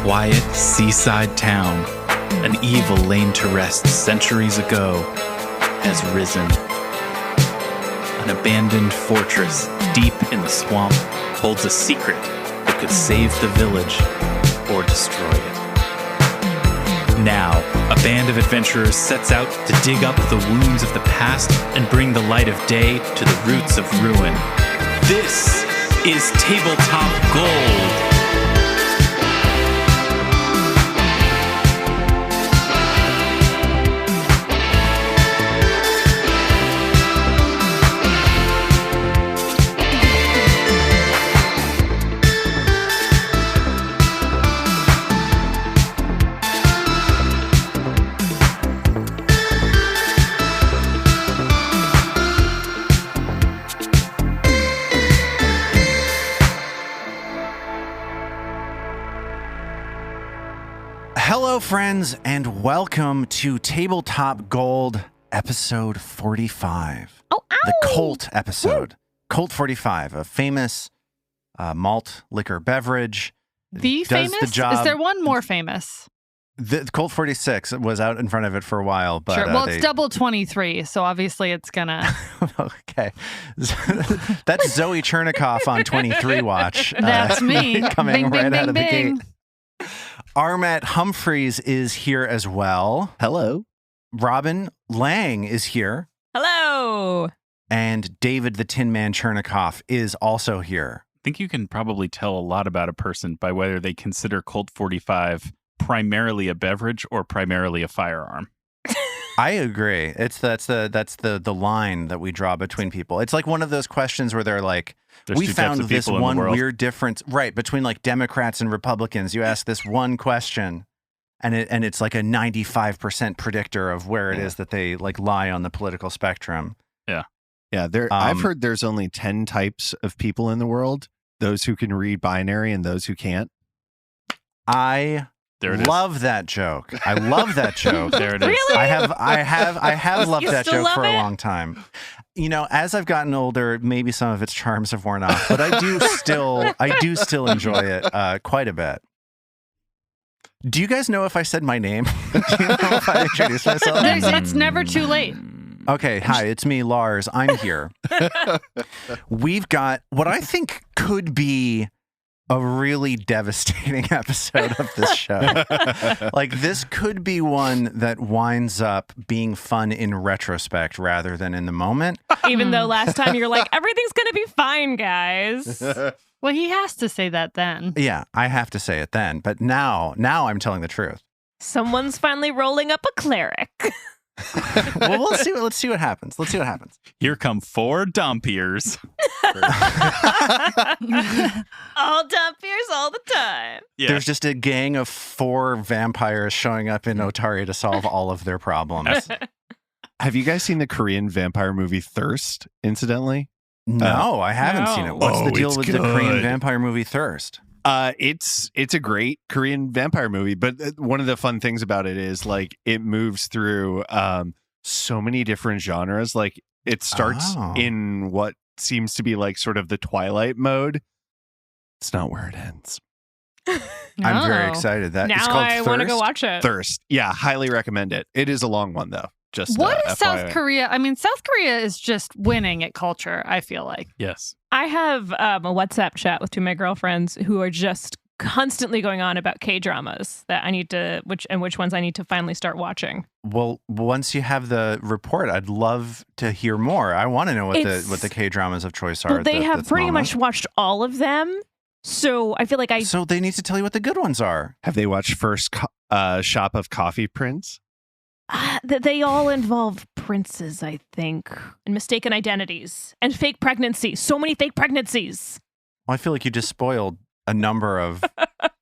quiet seaside town, an evil laid to rest centuries ago, has risen. An abandoned fortress deep in the swamp holds a secret that could save the village or destroy it. Now, a band of adventurers sets out to dig up the wounds of the past and bring the light of day to the roots of ruin. This is Tabletop Gold. Hello, friends, and welcome to Tabletop Gold, episode 45. Oh, ow! The Colt episode. Colt 45, a famous malt liquor beverage. The does famous? The job. Is there one more famous? The Colt 46 was out in front of it for a while, but Sure. Well, it's double 23, so obviously it's gonna. Okay. That's Zoe Chernicoff on 23 watch. That's me. Coming Bing, right bing, out of bing, the gate. Armat Humphreys is here as well. Hello. Robin Lange is here. Hello. And David the Tin Man Chernicoff is also here. I think you can probably tell a lot about a person by whether they consider Colt 45 primarily a beverage or primarily a firearm. I agree. That's the line that we draw between people. It's like one of those questions where they're like, There's we two types found of this people in the one world. weird difference, right, between like Democrats and Republicans. You ask this one question, and it's like a 95% predictor of where it is that they like lie on the political spectrum. Yeah. Yeah, I've heard there's only 10 types of people in the world. Those who can read binary and those who can't. I There it is. love that joke. I love that joke. There it is. Really? I have loved You that still joke love for a it? long time. You know, as I've gotten older, maybe some of its charms have worn off, but I do still enjoy it quite a bit. Do you guys know if I said my name? Do you know if I introduced myself? It's never too late. Okay, hi, it's me, Lars. I'm here. We've got what I think could be a really devastating episode of this show. Like, this could be one that winds up being fun in retrospect rather than in the moment. Even though last time you're like, everything's going to be fine, guys. Well, he has to say that then. Yeah, I have to say it then. But now I'm telling the truth. Someone's finally rolling up a cleric. Well, let's see what happens. Let's see what happens. Here come 4 Dompiers. All Dompiers all the time. Yeah. There's just a gang of 4 vampires showing up in Otari to solve all of their problems. Have you guys seen the Korean vampire movie Thirst, incidentally? No, I haven't seen it. What's Oh, the deal it's with the Korean good. vampire movie Thirst? It's a great Korean vampire movie, but one of the fun things about it is like it moves through so many different genres. Like it starts Oh. in what seems to be like sort of the Twilight mode. It's not where it ends. I'm very Oh. excited. That it's Now called I want to go Thirst? watch it. Thirst. Yeah, highly recommend it. It is a long one though. Just What is South FYI. Korea? I mean, South Korea is just winning at culture, I feel like. Yes. I have a WhatsApp chat with 2 of my girlfriends who are just constantly going on about K-dramas that I need to, which ones I need to finally start watching. Well, once you have the report, I'd love to hear more. I want to know what It's- the K dramas of choice are. Well, at they the- have this pretty moment. much watched all of them. So I feel like So they need to tell you what the good ones are. Have they watched First Shop of Coffee Prince? that they all involve princes, I think, and mistaken identities and fake pregnancies. So many fake pregnancies. Well, I feel like you just spoiled a number of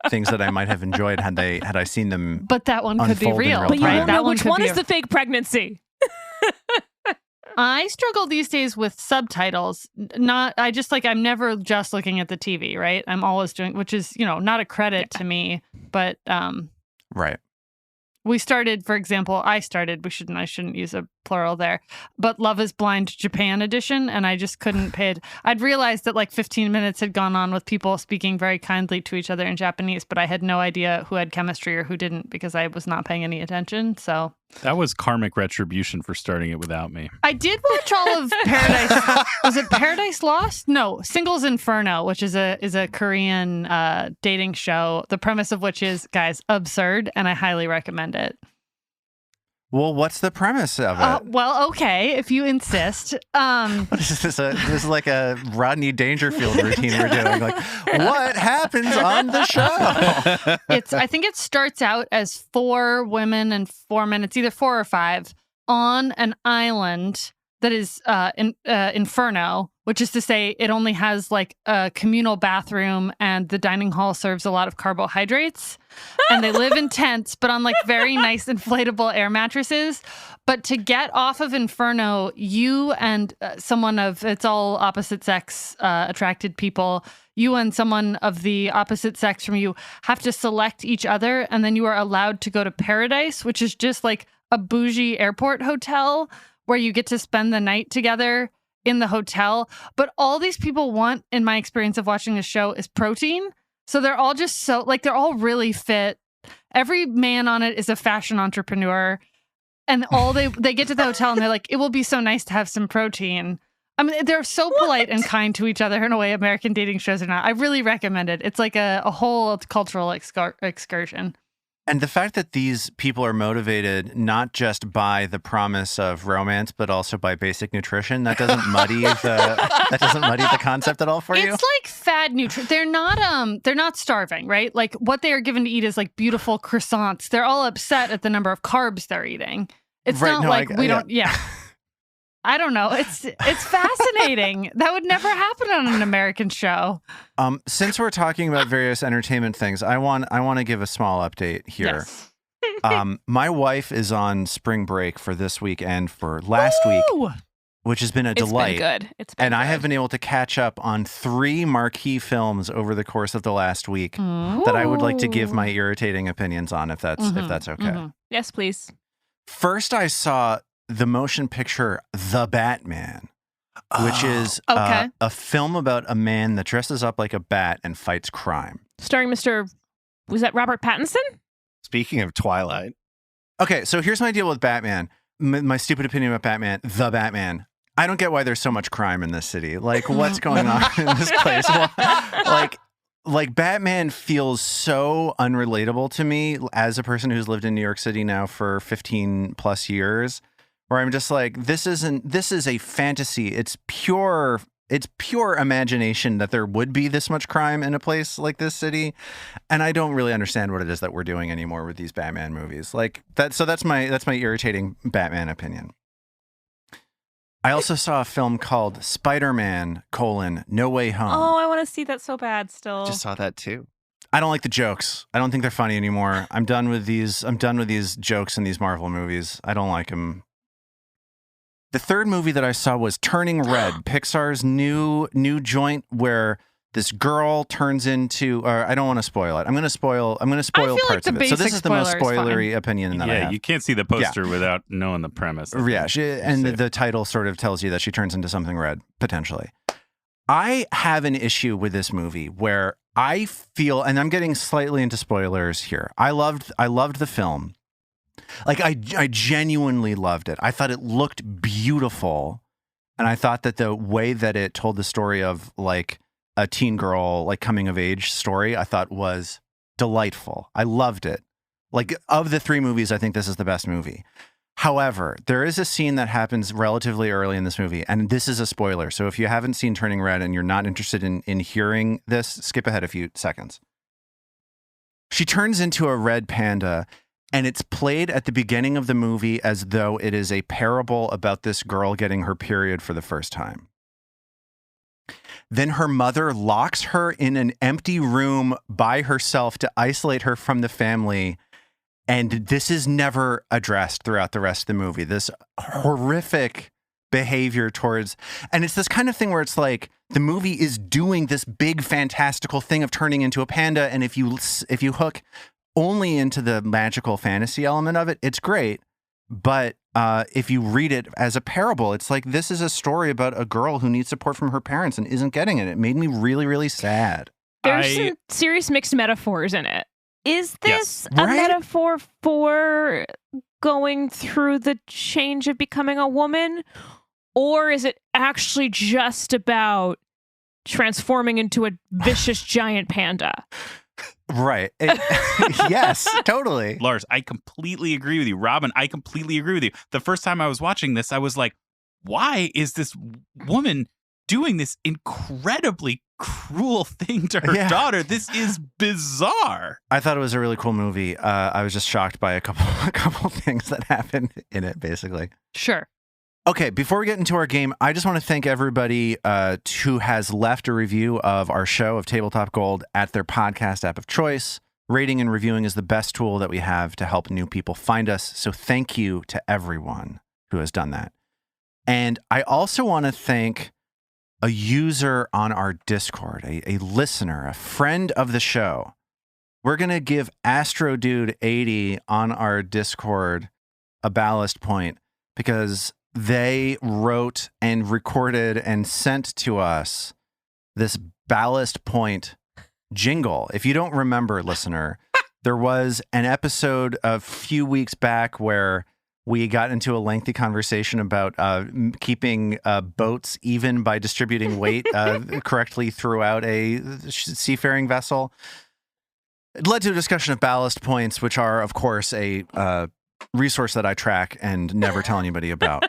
things that I might have enjoyed had I seen them. But that one could be Unfold in real. real But you time. won't That know which could one be is a- the fake pregnancy. I struggle these days with subtitles. I'm never just looking at the TV, right? I'm always doing, which is, not a credit to me, but Right. we started, for example, I shouldn't use a plural there, but Love is Blind Japan edition, and I just couldn't pay it. I'd realized that like 15 minutes had gone on with people speaking very kindly to each other in Japanese, but I had no idea who had chemistry or who didn't because I was not paying any attention. So that was karmic retribution for starting it without me. I did watch all of Paradise. Was it Paradise Lost? No, Singles Inferno, which is a Korean dating show. The premise of which is, guys, absurd, and I highly recommend it. Well, what's the premise of it? Well, okay, if you insist. What is this? This is like a Rodney Dangerfield routine we're doing. Like, what happens on the show? I think it starts out as 4 women and 4 men. It's either 4 or 5 on an island that is Inferno, which is to say it only has like a communal bathroom and the dining hall serves a lot of carbohydrates. And they live in tents, but on like very nice inflatable air mattresses. But to get off of Inferno, you and someone of, it's all opposite sex attracted people, you and someone of the opposite sex from you have to select each other. And then you are allowed to go to Paradise, which is just like a bougie airport hotel where you get to spend the night together in the hotel. But all these people want, in my experience of watching the show, is protein. So they're all just so, like, they're all really fit. Every man on it is a fashion entrepreneur. And all they get to the hotel and they're like, it will be so nice to have some protein. I mean, they're so polite and kind to each other in a way American dating shows are not. I really recommend it. It's like a whole cultural excursion. And the fact that these people are motivated not just by the promise of romance, but also by basic nutrition, that doesn't muddy the concept at all for you. It's like fad nutrition. They're not starving, right? Like what they are given to eat is like beautiful croissants. They're all upset at the number of carbs they're eating. It's right, not no, like don't. Yeah. I don't know. It's fascinating. That would never happen on an American show. Since we're talking about various entertainment things, I want to give a small update here. Yes. My wife is on spring break for this week and for last week, which has been a delight. It's been good. And I have been able to catch up on 3 marquee films over the course of the last week that I would like to give my irritating opinions on, if that's okay. Mm-hmm. Yes, please. First, I saw the motion picture The Batman, which is okay. a film about a man that dresses up like a bat and fights crime. Starring was that Robert Pattinson? Speaking of Twilight. Okay, so here's my deal with Batman. My stupid opinion about Batman, The Batman. I don't get why there's so much crime in this city. Like, what's going on in this place? Like Batman feels so unrelatable to me as a person who's lived in New York City now for 15 plus years. Where I'm just like, this is a fantasy. It's pure imagination that there would be this much crime in a place like this city. And I don't really understand what it is that we're doing anymore with these Batman movies. Like that. So that's my irritating Batman opinion. I also saw a film called Spider-Man: No Way Home. Oh, I want to see that so bad still. Just saw that too. I don't like the jokes. I don't think they're funny anymore. I'm done with these jokes in these Marvel movies. I don't like them. The third movie that I saw was Turning Red, Pixar's new joint where this girl turns into. I don't want to spoil it. I'm going to spoil parts of it. So this is the most spoilery opinion that I have. Yeah, you can't see the poster without knowing the premise. Yeah, the title sort of tells you that she turns into something red potentially. I have an issue with this movie where I feel, and I'm getting slightly into spoilers here. I loved the film. Like I genuinely loved it. I thought it looked beautiful, and I thought that the way that it told the story of like a teen girl like coming of age story, I thought was delightful. I loved it. Like of the 3 movies, I think this is the best movie. However, there is a scene that happens relatively early in this movie, and this is a spoiler. So if you haven't seen Turning Red and you're not interested in hearing this, skip ahead a few seconds. She turns into a red panda. And it's played at the beginning of the movie as though it is a parable about this girl getting her period for the first time. Then her mother locks her in an empty room by herself to isolate her from the family. And this is never addressed throughout the rest of the movie. This horrific behavior towards, and it's this kind of thing where it's like the movie is doing this big fantastical thing of turning into a panda. And if you hook only into the magical fantasy element of it, it's great. But if you read it as a parable, it's like this is a story about a girl who needs support from her parents and isn't getting it. It made me really, really sad. There's some serious mixed metaphors in it. Is this a Right? metaphor for going through the change of becoming a woman? Or is it actually just about transforming into a vicious giant panda? Right. Yes, totally. Lars, I completely agree with you. Robin, I completely agree with you. The first time I was watching this, I was like, why is this woman doing this incredibly cruel thing to her daughter? This is bizarre. I thought it was a really cool movie. I was just shocked by a couple things that happened in it, basically. Sure. Okay, before we get into our game, I just want to thank everybody who has left a review of our show of Tabletop Gold at their podcast app of choice. Rating and reviewing is the best tool that we have to help new people find us. So thank you to everyone who has done that. And I also want to thank a user on our Discord, a listener, a friend of the show. We're going to give AstroDude80 on our Discord a ballast point because they wrote and recorded and sent to us this ballast point jingle. If you don't remember, listener, there was an episode a few weeks back where we got into a lengthy conversation about keeping boats even by distributing weight correctly throughout a seafaring vessel. It led to a discussion of ballast points, which are, of course, a resource that I track and never tell anybody about.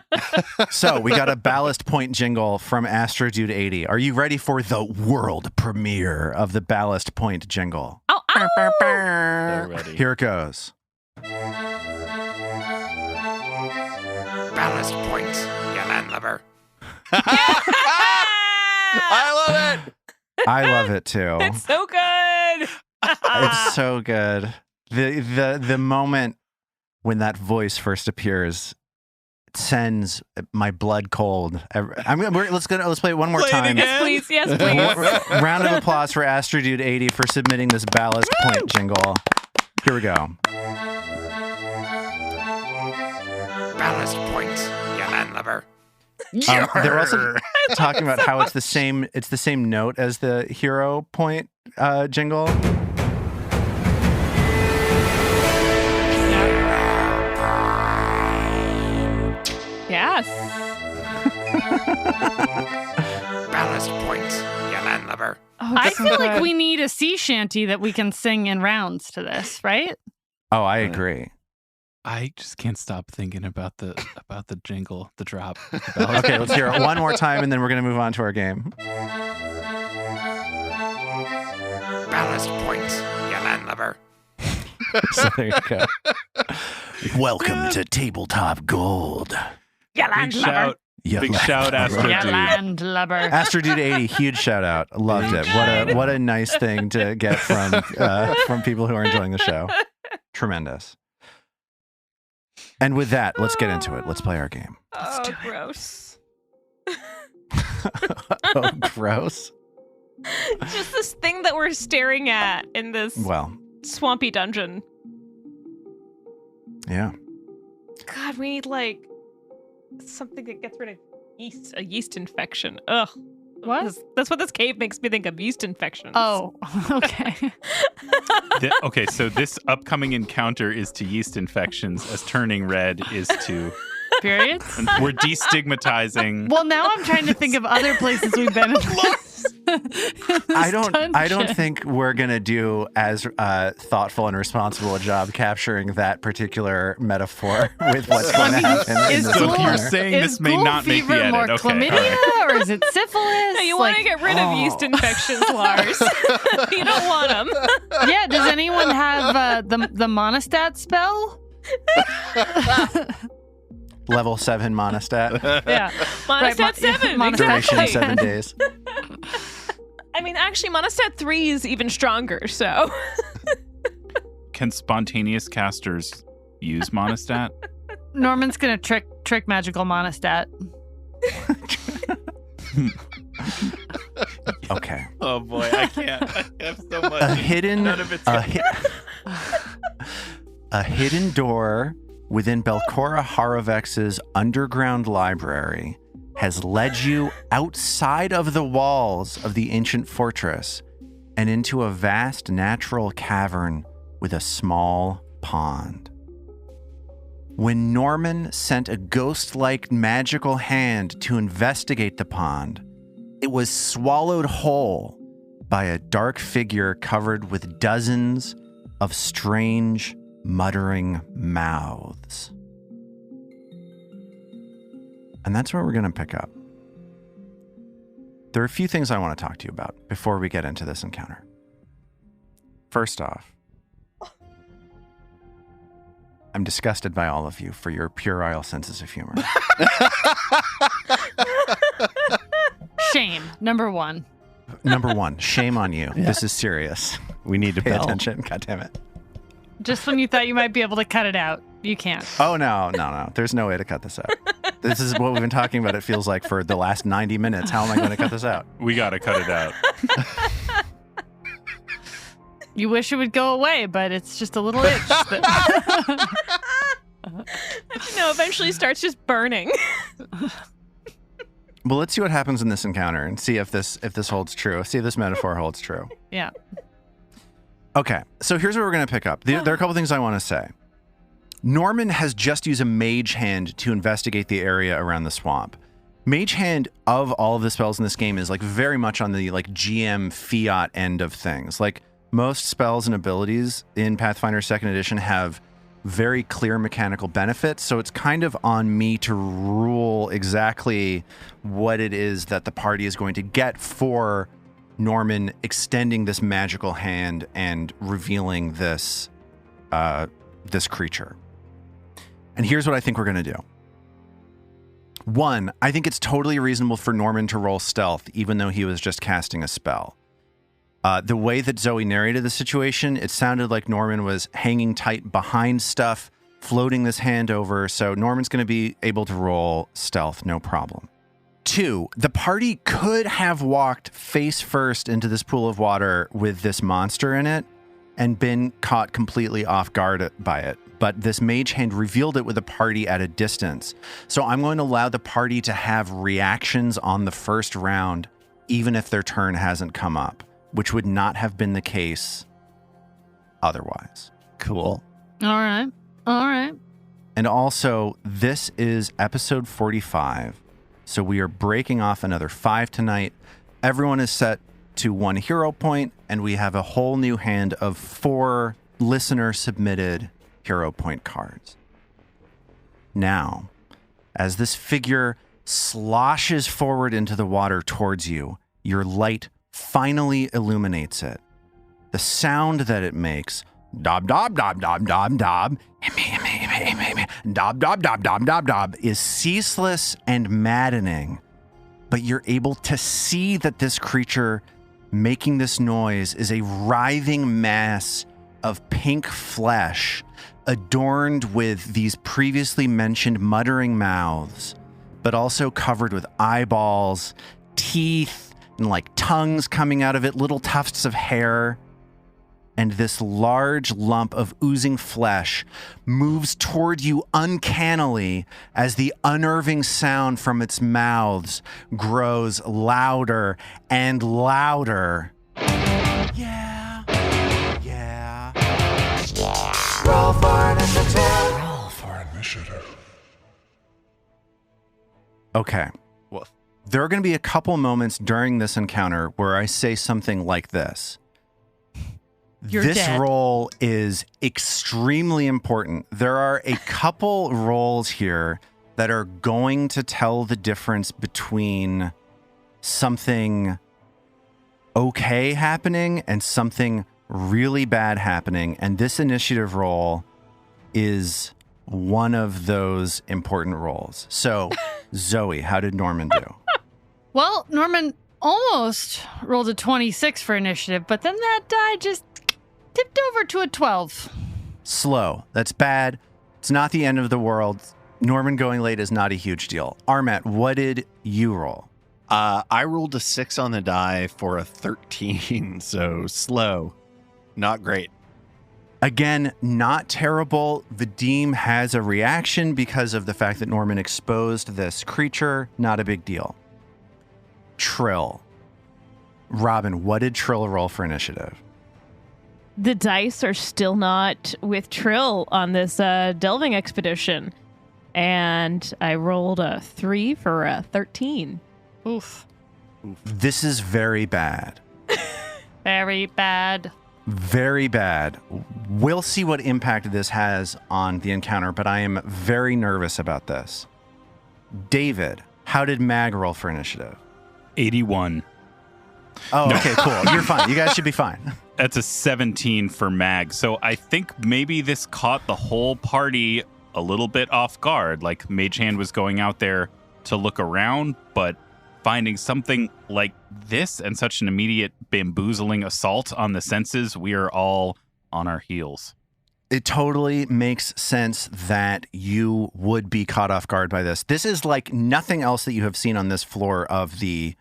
So we got a ballast point jingle from AstroDude80. Are you ready for the world premiere of the ballast point jingle? Oh, They're ready. Here it goes. Ballast points, you landlubber. I love it. I love it too. It's so good. It's so good. The moment when that voice first appears, it sends my blood cold. Let's play it one more Play it time. again. Yes, please. Yes, please. Round of applause for AstroDude80 for submitting this ballast point jingle. Here we go. Ballast points, you landlubber. They're also talking about how it's the same note as the hero point jingle. Yes. Ballast points, you landlubber. Oh, I it's so feel like good. we need a sea shanty that we can sing in rounds to this, right? Oh, I agree. I just can't stop thinking about the jingle, the drop. Okay, let's hear it one more time, and then we're going to move on to our game. Ballast points, you landlubber. So there you go. Welcome to Tabletop Gold. Big shout, big shout, Yeah, AstroDude. landlubber. AstroDude80, huge shout out. Loved it. What a nice thing to get from people who are enjoying the show. Tremendous. And with that, let's get into it. Let's play our game. Oh, gross. Oh, gross. Just this thing that we're staring at in this Well, swampy dungeon. yeah. God, we need like something that gets rid of yeast, a yeast infection. Ugh. What? That's what this cave makes me think of, yeast infections. Oh, okay. Okay, so this upcoming encounter is to yeast infections, as turning red is to. Periods? And we're destigmatizing. Well, now I'm trying to think of other places we've been. I don't think we're gonna do as thoughtful and responsible a job capturing that particular metaphor with what's going to happen. In Is this So ghoul- you're encounter. saying is this may ghoul not make the fever more edit. Okay, chlamydia, all right. or is it syphilis? No, you want to get rid of yeast infections, Lars. You don't want them. Yeah. Does anyone have the monostat spell? Level 7 monostat. Yeah. Monostat Right, 7. Monostat Duration exactly. 7 days. I mean, actually, Monostat 3 is even stronger, so. Can spontaneous casters use monostat? Norman's gonna trick magical monostat. Okay. Oh boy, I can't. I have so much. A hidden None of it's a hidden door within Belcora Harovex's underground library has led you outside of the walls of the ancient fortress and into a vast natural cavern with a small pond. When Norman sent a ghost-like magical hand to investigate the pond, it was swallowed whole by a dark figure covered with dozens of strange, muttering mouths. And that's where we're going to pick up. There are a few things I want to talk to you about before we get into this encounter. First off, I'm disgusted by all of you for your puerile senses of humor. Shame, number one. Number one, shame on you. Yeah. This is serious. We need to pay bell. attention. God damn it. Just when you thought you might be able to cut it out, you can't. Oh, no. There's no way to cut this out. This is what we've been talking about, it feels like, for the last 90 minutes. How am I going to cut this out? We got to cut it out. You wish it would go away, but it's just a little itch. Eventually starts just burning. Well, let's see what happens in this encounter and see if this holds true. See if this metaphor holds true. Yeah. Okay, so here's what we're going to pick up. There are a couple things I want to say. Norman has just used a mage hand to investigate the area around the swamp. Mage hand, of all of the spells in this game, is like very much on the like GM fiat end of things. Like most spells and abilities in Pathfinder 2nd Edition have very clear mechanical benefits, so it's kind of on me to rule exactly what it is that the party is going to get for Norman extending this magical hand and revealing this this creature. And here's what I think we're going to do. One, I think it's totally reasonable for Norman to roll stealth, even though he was just casting a spell. The way that Zoe narrated the situation, it sounded like Norman was hanging tight behind stuff, floating this hand over, so Norman's going to be able to roll stealth, no problem. Two, the party could have walked face first into this pool of water with this monster in it and been caught completely off guard by it. But this mage hand revealed it with the party at a distance. So I'm going to allow the party to have reactions on the first round, even if their turn hasn't come up, which would not have been the case otherwise. Cool. All right. And also, this is episode 45. So we are breaking off another 5 tonight. Everyone is set to 1 hero point, and we have a whole new hand of 4 listener-submitted hero point cards. Now, as this figure sloshes forward into the water towards you, your light finally illuminates it. The sound that it makes, dob, dob, dob, dob, dob, dob, dob, dob, dob, dob, dob, dob, is ceaseless and maddening. But you're able to see that this creature making this noise is a writhing mass of pink flesh adorned with these previously mentioned muttering mouths, but also covered with eyeballs, teeth, and like tongues coming out of it, little tufts of hair. And this large lump of oozing flesh moves toward you uncannily as the unnerving sound from its mouths grows louder and louder. Yeah. Roll for initiative. Okay. Woof. There are going to be a couple moments during this encounter where I say something like this. This dead. roll is extremely important. There are a couple rolls here that are going to tell the difference between something okay happening and something really bad happening. And this initiative roll is one of those important rolls. So, Zoe, how did Norman do? Well, Norman almost rolled a 26 for initiative, but then that die just tipped over to a 12. Slow. That's bad. It's not the end of the world. Norman going late is not a huge deal. Armat, what did you roll? I rolled a 6 on the die for a 13, so slow. Not great. Again, not terrible. Vadim has a reaction because of the fact that Norman exposed this creature. Not a big deal. Trill. Robin, what did Trill roll for initiative? The dice are still not with Trill on this delving expedition. And I rolled a 3 for a 13. Oof. This is very bad. Very bad. Very bad. We'll see what impact this has on the encounter, but I am very nervous about this. David, how did Mag roll for initiative? 81. Oh, okay, cool. You're fine. You guys should be fine. That's a 17 for Mag. So I think maybe this caught the whole party a little bit off guard. Like Mage Hand was going out there to look around, but finding something like this and such an immediate bamboozling assault on the senses, we are all on our heels. It totally makes sense that you would be caught off guard by this. This is like nothing else that you have seen on this floor of the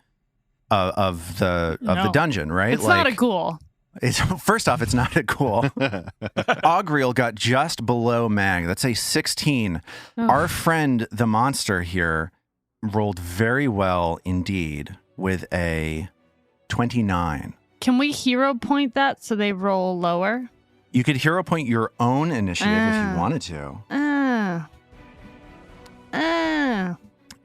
dungeon, right? It's not a ghoul. First off, it's not a ghoul. Ogriel got just below Mag. That's a 16. Oh. Our friend, the monster here, rolled very well indeed with a 29. Can we hero point that so they roll lower? You could hero point your own initiative if you wanted to.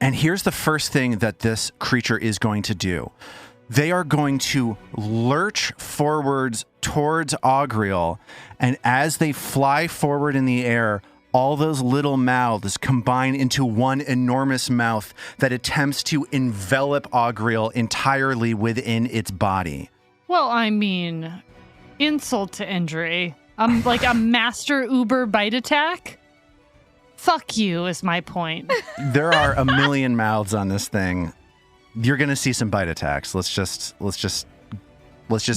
And here's the first thing that this creature is going to do. They are going to lurch forwards towards Ogriel, and as they fly forward in the air, all those little mouths combine into one enormous mouth that attempts to envelop Ogriel entirely within its body. Well, I mean, insult to injury. Like a master Uber bite attack? Fuck you is my point. There are a million mouths on this thing. You're going to see some bite attacks. Let's just say it. Let's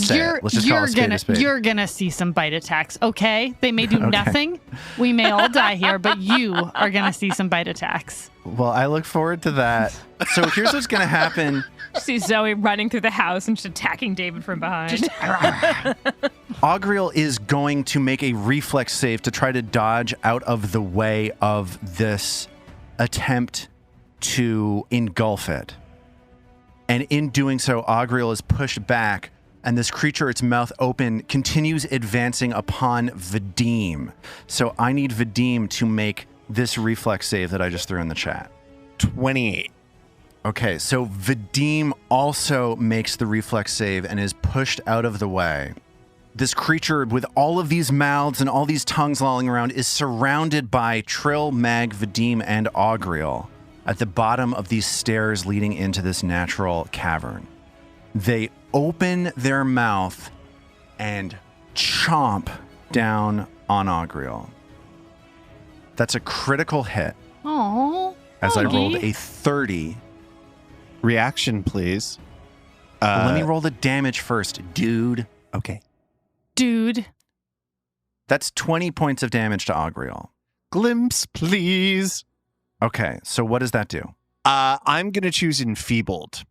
just call a spade a spade. You're going to see some bite attacks, okay? They may do nothing. We may all die here, but you are going to see some bite attacks. Well, I look forward to that. So here's what's going to happen. See Zoe running through the house and just attacking David from behind. Ogriel is going to make a reflex save to try to dodge out of the way of this attempt to engulf it. And in doing so, Ogriel is pushed back, and this creature, its mouth open, continues advancing upon Vadim. So I need Vadim to make this reflex save that I just threw in the chat. 28. Okay, so Vadim also makes the reflex save and is pushed out of the way. This creature, with all of these mouths and all these tongues lolling around, is surrounded by Trill, Mag, Vadim, and Ogriel at the bottom of these stairs leading into this natural cavern. They open their mouth and chomp down on Ogriel. That's a critical hit. Oh, as I rolled a 30. Reaction, please. Let me roll the damage first, dude. Okay. Dude. That's 20 points of damage to Ogriel. Glimpse, please. Okay, so what does that do? I'm going to choose Enfeebled.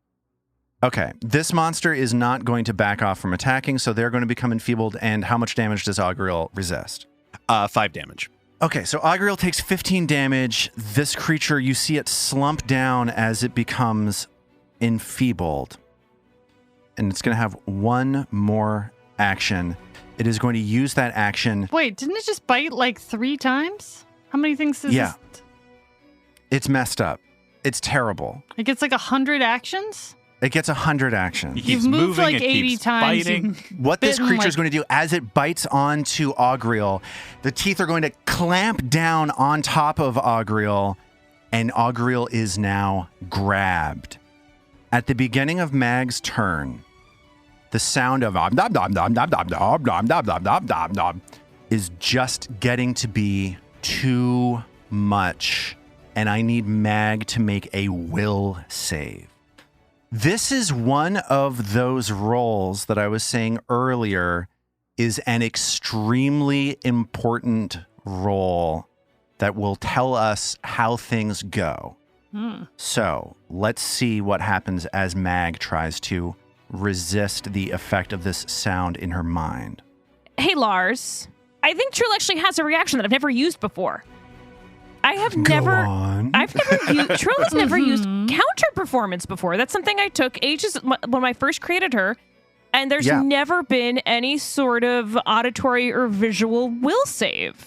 Okay, this monster is not going to back off from attacking, so they're going to become enfeebled. And how much damage does Ogriel resist? 5 damage. Okay, so Ogriel takes 15 damage. This creature, you see it slump down as it becomes enfeebled. And it's going to have one more action. It is going to use that action. Wait, didn't it just bite like 3 times? How many things does this? It's messed up. It's terrible. It gets like 100 actions? It gets 100 actions. He keeps You've moved moving, like it 80 keeps times. biting. What this bitten, creature is going to do as it bites onto Ogriel, the teeth are going to clamp down on top of Ogriel, and Ogriel is now grabbed. At the beginning of Mag's turn, the sound of nom nom nom nom nom nom nom nom nom nom nom nom is just getting to be too much, and I need Mag to make a will save. This is one of those rolls that I was saying earlier is an extremely important roll that will tell us how things go. So let's see what happens as Mag tries to resist the effect of this sound in her mind. Hey, Lars, I think Trill actually has a reaction that I've never used before. I've on. never used, Trill has never used counter performance before. That's something I took ages when I first created her. And there's never been any sort of auditory or visual will save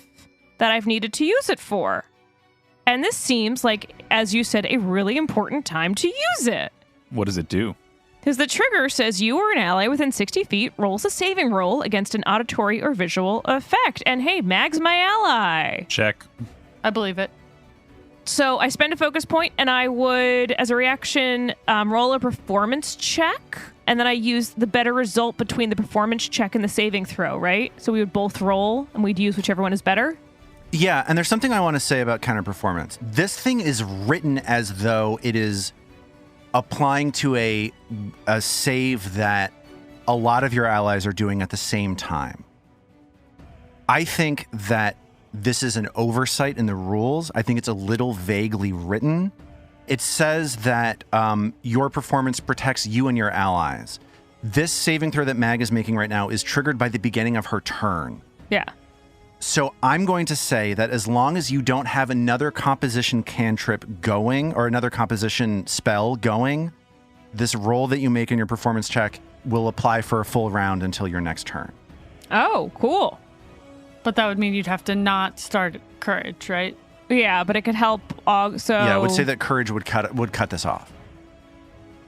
that I've needed to use it for. And this seems like, as you said, a really important time to use it. What does it do? Because the trigger says you or an ally within 60 feet rolls a saving roll against an auditory or visual effect. And hey, Mag's my ally. Check. I believe it. So I spend a focus point, and I would, as a reaction, roll a performance check. And then I use the better result between the performance check and the saving throw, right? So we would both roll, and we'd use whichever one is better. Yeah, and there's something I want to say about counter performance. This thing is written as though it is applying to a save that a lot of your allies are doing at the same time. I think that this is an oversight in the rules. I think it's a little vaguely written. It says that your performance protects you and your allies. This saving throw that Mag is making right now is triggered by the beginning of her turn. Yeah. So I'm going to say that as long as you don't have another composition cantrip going or another composition spell going, this roll that you make in your performance check will apply for a full round until your next turn. Oh, cool. But that would mean you'd have to not start courage, right? Yeah, but it could help. So Yeah, I would say that courage would cut this off.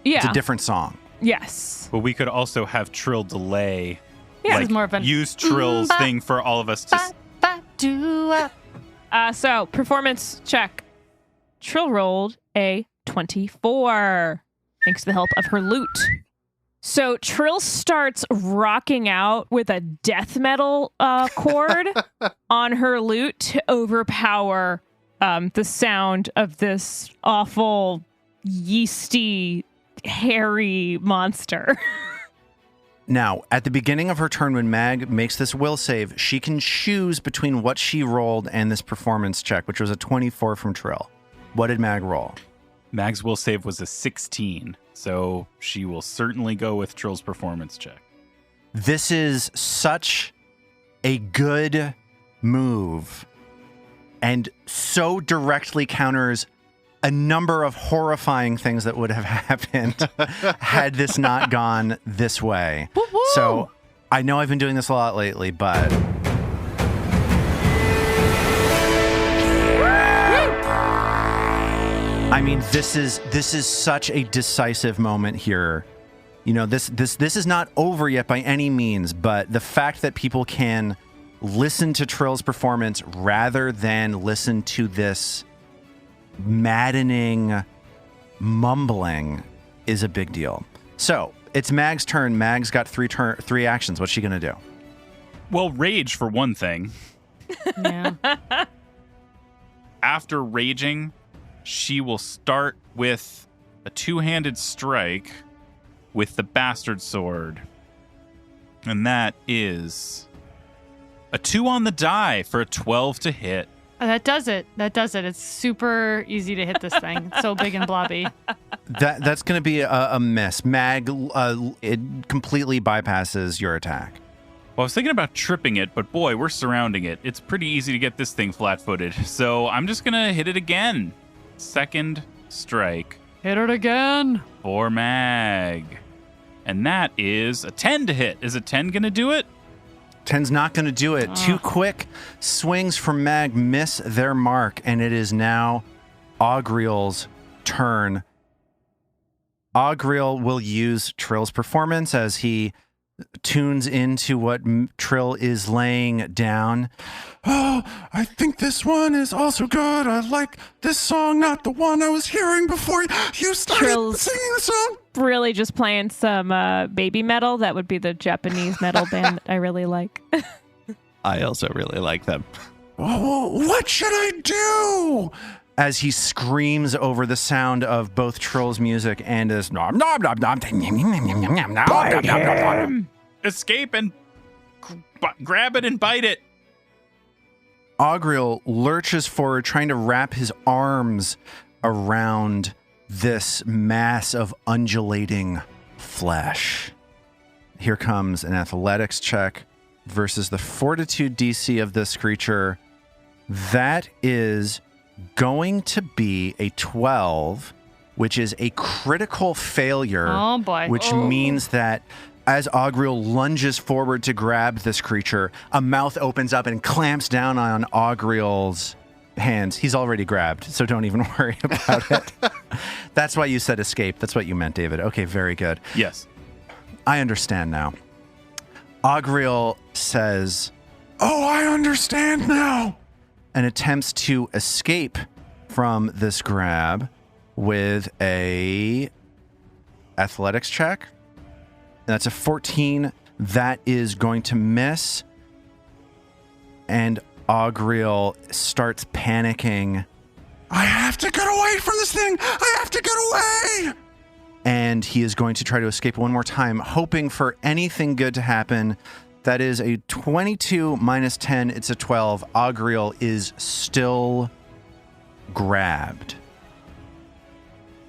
Yeah. It's a different song. Yes. But we could also have Trill delay. Yeah. This is more of an use Trill's thing for all of us to. So performance check. Trill rolled a 24, thanks to the help of her lute. So Trill starts rocking out with a death metal chord on her lute to overpower the sound of this awful, yeasty, hairy monster. Now, at the beginning of her turn, when Mag makes this will save, she can choose between what she rolled and this performance check, which was a 24 from Trill. What did Mag roll? Mag's will save was a 16, so she will certainly go with Trill's performance check. This is such a good move and so directly counters a number of horrifying things that would have happened had this not gone this way. Woo-woo! So I know I've been doing this a lot lately, but I mean, this is such a decisive moment here. You know, this is not over yet by any means, but the fact that people can listen to Trill's performance rather than listen to this maddening mumbling is a big deal. So it's Mag's turn. Mag's got three actions. What's she gonna do? Well, rage for one thing. Yeah. After raging, she will start with a two-handed strike with the bastard sword. And that is a 2 on the die for a 12 to hit. That does it. It's super easy to hit this thing. It's so big and blobby. That's going to be a miss. Mag, it completely bypasses your attack. Well, I was thinking about tripping it, but boy, we're surrounding it. It's pretty easy to get this thing flat-footed. So I'm just going to hit it again. Second strike. Hit it again. For Mag. And that is a 10 to hit. Is a 10 going to do it? 10's not going to do it. Too quick swings from Mag miss their mark, and it is now Augriel's turn. Augriel will use Trill's performance as he tunes into what Trill is laying down. Oh, I think this one is also good. I like this song, not the one I was hearing before you started Trill's singing the song. Really just playing some baby metal. That would be the Japanese metal band that I really like. I also really like them. Oh, what should I do? As he screams over the sound of both Trill's music and his nom nom nom nom nom nom. Escape and grab it and bite it. Augriel lurches forward, trying to wrap his arms around this mass of undulating flesh. Here comes an athletics check versus the fortitude DC of this creature. That is going to be a 12, which is a critical failure. Oh, boy. Which means that as Augriel lunges forward to grab this creature, a mouth opens up and clamps down on Augriel's hands. He's already grabbed, so don't even worry about it. That's why you said escape. That's what you meant, David. Okay, very good. Yes. I understand now. Augriel says, "Oh, I understand now," and attempts to escape from this grab with a athletics check. That's a 14. That is going to miss. And Augriel starts panicking. I have to get away from this thing. I have to get away. And he is going to try to escape one more time, hoping for anything good to happen. That is a 22 minus 10. It's a 12. Augriel is still grabbed.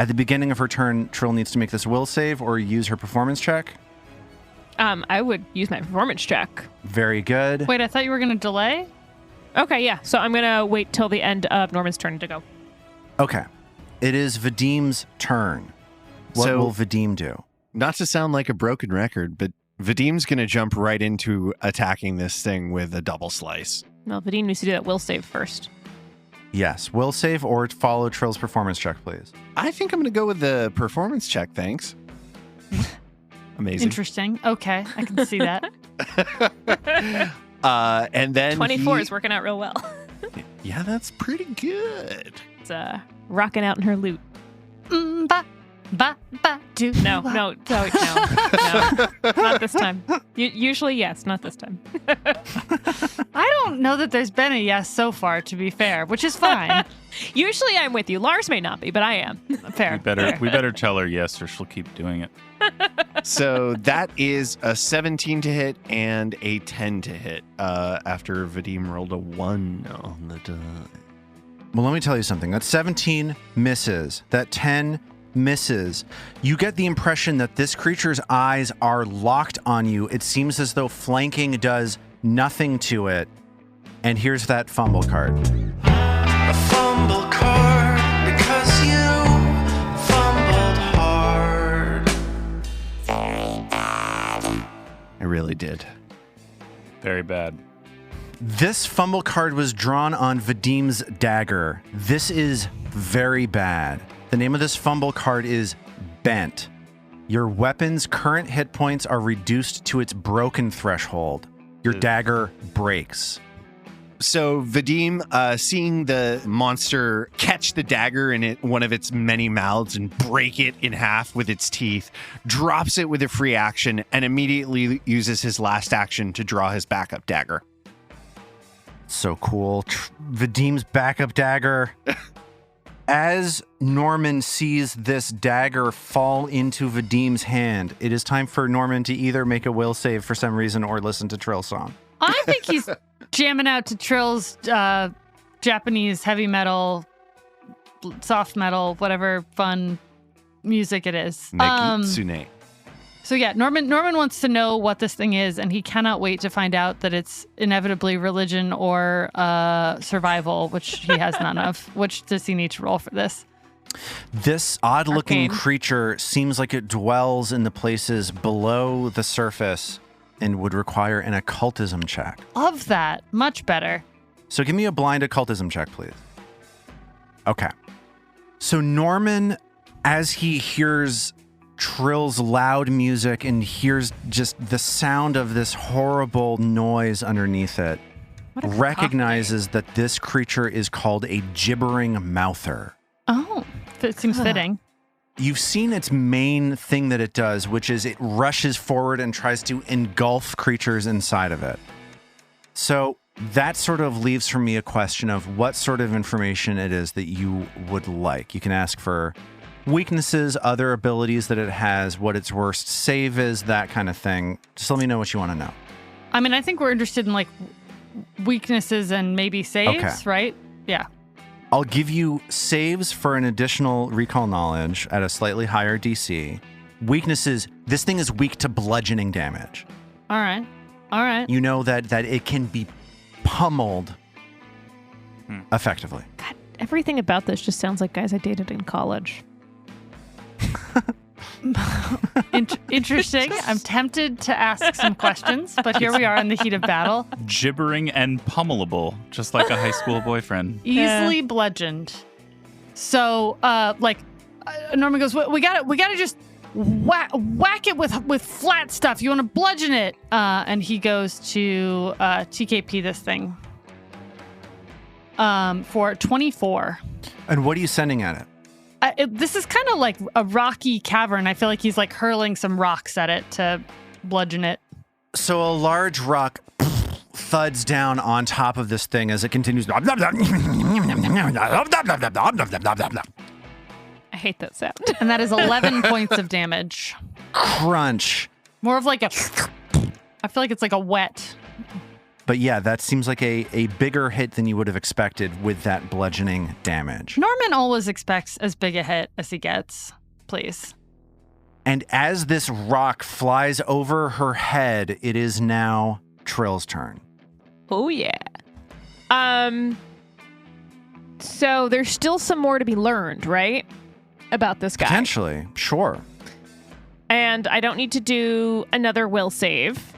At the beginning of her turn, Trill needs to make this will save or use her performance check. I would use my performance check. Very good. Wait, I thought you were going to delay? Okay, yeah. So I'm going to wait till the end of Norman's turn to go. Okay. It is Vadim's turn. What So- will Vadim do? Not to sound like a broken record, but Vadim's going to jump right into attacking this thing with a double slice. Well, Vadim needs to do that will save first. Yes. Will save or follow Trill's performance check, please. I think I'm going to go with the performance check, thanks. Amazing. Interesting. Okay, I can see that. And then 24 is working out real well. Yeah, that's pretty good. It's rocking out in her loot. Ba, ba, ba, do. No, not this time. Usually, yes, not this time. I don't know that there's been a yes so far, to be fair, which is fine. Usually, I'm with you. Lars may not be, but I am. Fair. We better tell her yes, or she'll keep doing it. So that is a 17 to hit and a 10 to hit after Vadim rolled a 1 on the die. Well, let me tell you something. That 17 misses. That 10 misses. You get the impression that this creature's eyes are locked on you. It seems as though flanking does nothing to it. And here's that fumble card. A fumble card because you fumbled hard. I really did. Very bad. This fumble card was drawn on Vadim's dagger. This is very bad. The name of this fumble card is Bent. Your weapon's current hit points are reduced to its broken threshold. Your dagger breaks. So Vadim, seeing the monster catch the dagger in one of its many mouths and break it in half with its teeth, drops it with a free action and immediately uses his last action to draw his backup dagger. So cool. Vadim's backup dagger. As Norman sees this dagger fall into Vadim's hand, it is time for Norman to either make a will save for some reason or listen to Trill's song. I think he's jamming out to Trill's Japanese heavy metal, soft metal, whatever fun music it is. Negitsune. So yeah, Norman wants to know what this thing is, and he cannot wait to find out that it's inevitably religion or survival, which he has none of. Which does he need to roll for this? This odd-looking Arcane. creature seems like it dwells in the places below the surface and would require an occultism check. Love that. Much better. So give me a blind occultism check, please. Okay. So Norman, as he hears Trill's loud music and hears just the sound of this horrible noise underneath it, What a recognizes that this creature is called a Gibbering Mouther. Oh, it seems fitting. You've seen its main thing that it does, which is it rushes forward and tries to engulf creatures inside of it. So that sort of leaves for me a question of what sort of information it is that you would like. You can ask for weaknesses, other abilities that it has, what its worst save is, that kind of thing. Just let me know what you want to know. I mean, I think we're interested in like weaknesses and maybe saves, Okay. right? Yeah. I'll give you saves for an additional recall knowledge at a slightly higher DC. Weaknesses, this thing is weak to bludgeoning damage. All right. All right. You know that it can be pummeled effectively. God, everything about this just sounds like guys I dated in college. Interesting. I'm tempted to ask some questions, but here we are in the heat of battle. Gibbering and pummelable, just like a high school boyfriend. Easily bludgeoned. So, Norman goes, we gotta just whack it with flat stuff. You want to bludgeon it? And he goes to TKP this thing for 24. And what are you sending at it? This is kind of like a rocky cavern. I feel like he's like hurling some rocks at it to bludgeon it. So a large rock thuds down on top of this thing as it continues. I hate that sound. And that is 11 points of damage. Crunch. More of like I feel like it's like a wet. But yeah, that seems like a bigger hit than you would have expected with that bludgeoning damage. Norman always expects as big a hit as he gets. Please. And as this rock flies over her head, it is now Trill's turn. Oh, yeah. So there's still some more to be learned, right? About this guy. Potentially, sure. And I don't need to do another will save.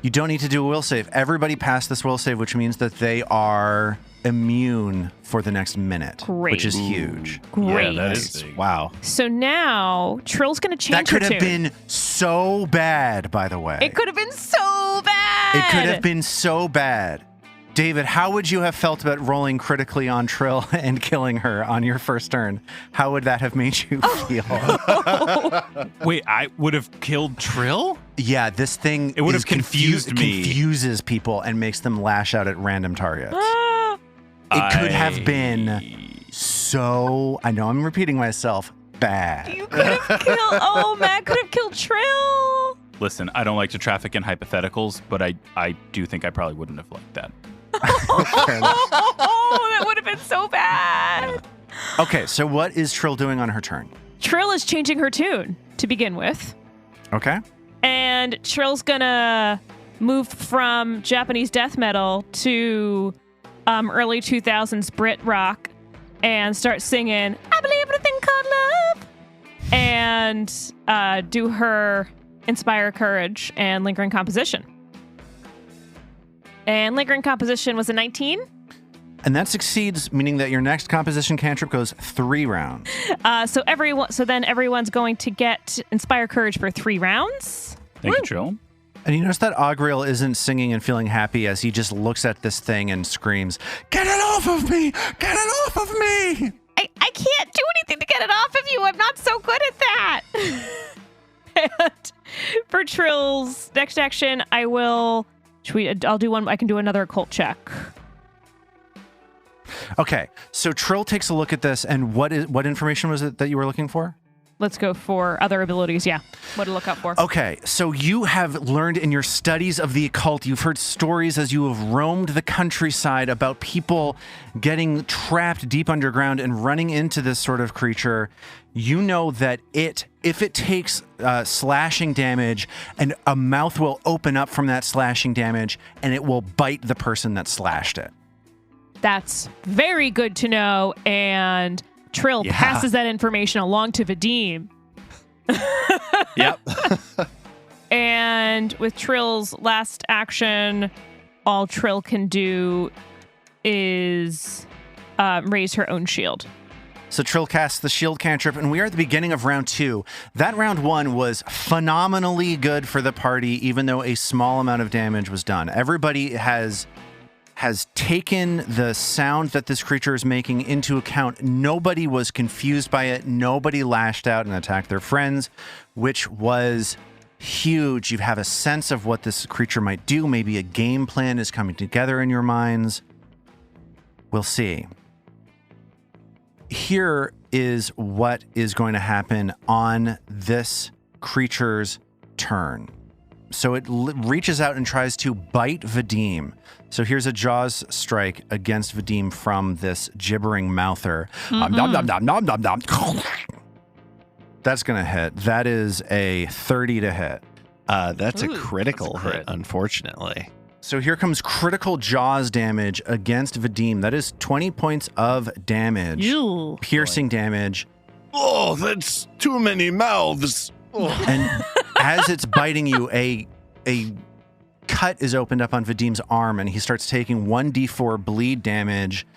You don't need to do a will save. Everybody passed this will save, which means that they are immune for the next minute. Great. Which is huge. Great. Yeah, that is big. Wow. So now Trill's going to change That could her have tune. been so bad, by the way. It could have been so bad. It could have been so bad. David, how would you have felt about rolling critically on Trill and killing her on your first turn? How would that have made you feel? Wait, I would have killed Trill? Yeah, this thing It would have is confused me. Confuses people and makes them lash out at random targets. Ah. It could have been so, I know I'm repeating myself, bad. You could have killed. Oh, Matt could have killed Trill. Listen, I don't like to traffic in hypotheticals, but I do think I probably wouldn't have liked that. Oh, that would have been so bad. Okay, so what is Trill doing on her turn? Trill is changing her tune to begin with. Okay. And Trill's gonna move from Japanese death metal to early 2000s Brit rock and start singing I Believe Everything Called Love and do her Inspire Courage and Lingering Composition. And Lingering Composition was a 19. And that succeeds, meaning that your next composition cantrip goes 3 rounds. So then everyone's going to get Inspire Courage for 3 rounds. Thank you, Trill. And you notice that Ogriel isn't singing and feeling happy as he just looks at this thing and screams, "Get it off of me! Get it off of me!" I can't do anything to get it off of you. I'm not so good at that. And for Trill's next action, I'll do one. I can do another occult check. Okay, so Trill takes a look at this, and what information was it that you were looking for? Let's go for other abilities. Yeah, what to look out for. Okay, so you have learned in your studies of the occult, you've heard stories as you have roamed the countryside about people getting trapped deep underground and running into this sort of creature. You know that if it takes slashing damage, and a mouth will open up from that slashing damage, and it will bite the person that slashed it. That's very good to know. And Trill passes that information along to Vadim. Yep. And with Trill's last action, all Trill can do is raise her own shield. So Trill casts the shield cantrip, and we are at the beginning of round 2. That round 1 was phenomenally good for the party, even though a small amount of damage was done. Everybody has taken the sound that this creature is making into account. Nobody was confused by it. Nobody lashed out and attacked their friends, which was huge. You have a sense of what this creature might do. Maybe a game plan is coming together in your minds. We'll see. Here is what is going to happen on this creature's turn. So it reaches out and tries to bite Vadim. So here's a Jaws strike against Vadim from this Gibbering Mouther. That's going to hit. That is a 30 to hit. That's a Ooh, critical that's a crit. hit, unfortunately. So here comes critical jaws damage against Vadim. That is 20 points of damage. Ew. Piercing damage. Oh, that's too many mouths. Oh. And as it's biting you, a cut is opened up on Vadim's arm, and he starts taking 1d4 bleed damage,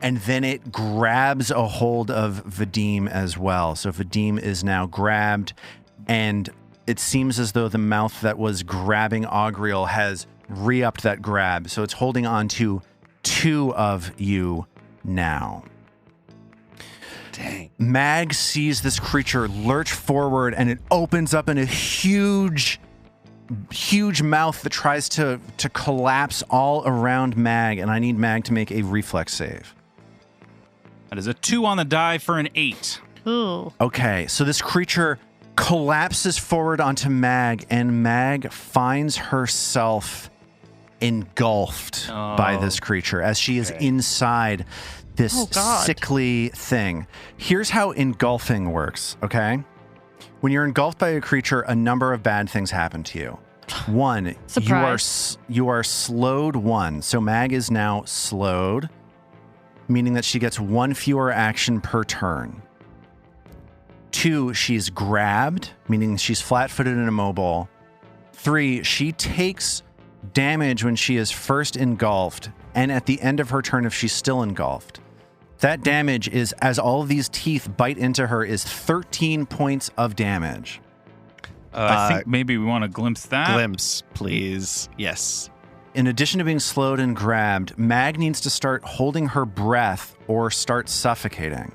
and then it grabs a hold of Vadim as well. So Vadim is now grabbed, and it seems as though the mouth that was grabbing Augriel has re-upped that grab. So it's holding on to 2 of you now. Dang. Mag sees this creature lurch forward, and it opens up in a huge mouth that tries to collapse all around Mag, and I need Mag to make a reflex save. That is a 2 on the die for an 8. Ooh. Okay, so this creature collapses forward onto Mag, and Mag finds herself engulfed by this creature as she is inside this Oh, God. sickly thing. Here's how engulfing works, okay? When you're engulfed by a creature, a number of bad things happen to you. One, Surprise. you are slowed 1. So Mag is now slowed, meaning that she gets 1 fewer action per turn. 2, she's grabbed, meaning she's flat-footed and immobile. 3, she takes damage when she is first engulfed, and at the end of her turn if she's still engulfed. That damage is, as all of these teeth bite into her, is 13 points of damage. I think maybe we want to glimpse that. Glimpse, please. Yes. In addition to being slowed and grabbed, Mag needs to start holding her breath or start suffocating.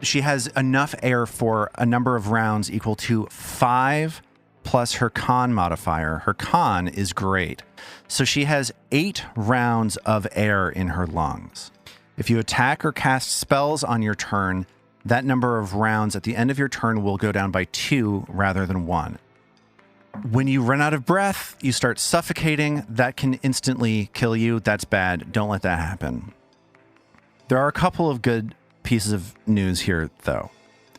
She has enough air for a number of rounds equal to 5 plus her con modifier. Her con is great. So she has 8 rounds of air in her lungs. If you attack or cast spells on your turn, that number of rounds at the end of your turn will go down by 2 rather than 1. When you run out of breath, you start suffocating. That can instantly kill you. That's bad. Don't let that happen. There are a couple of good pieces of news here, though.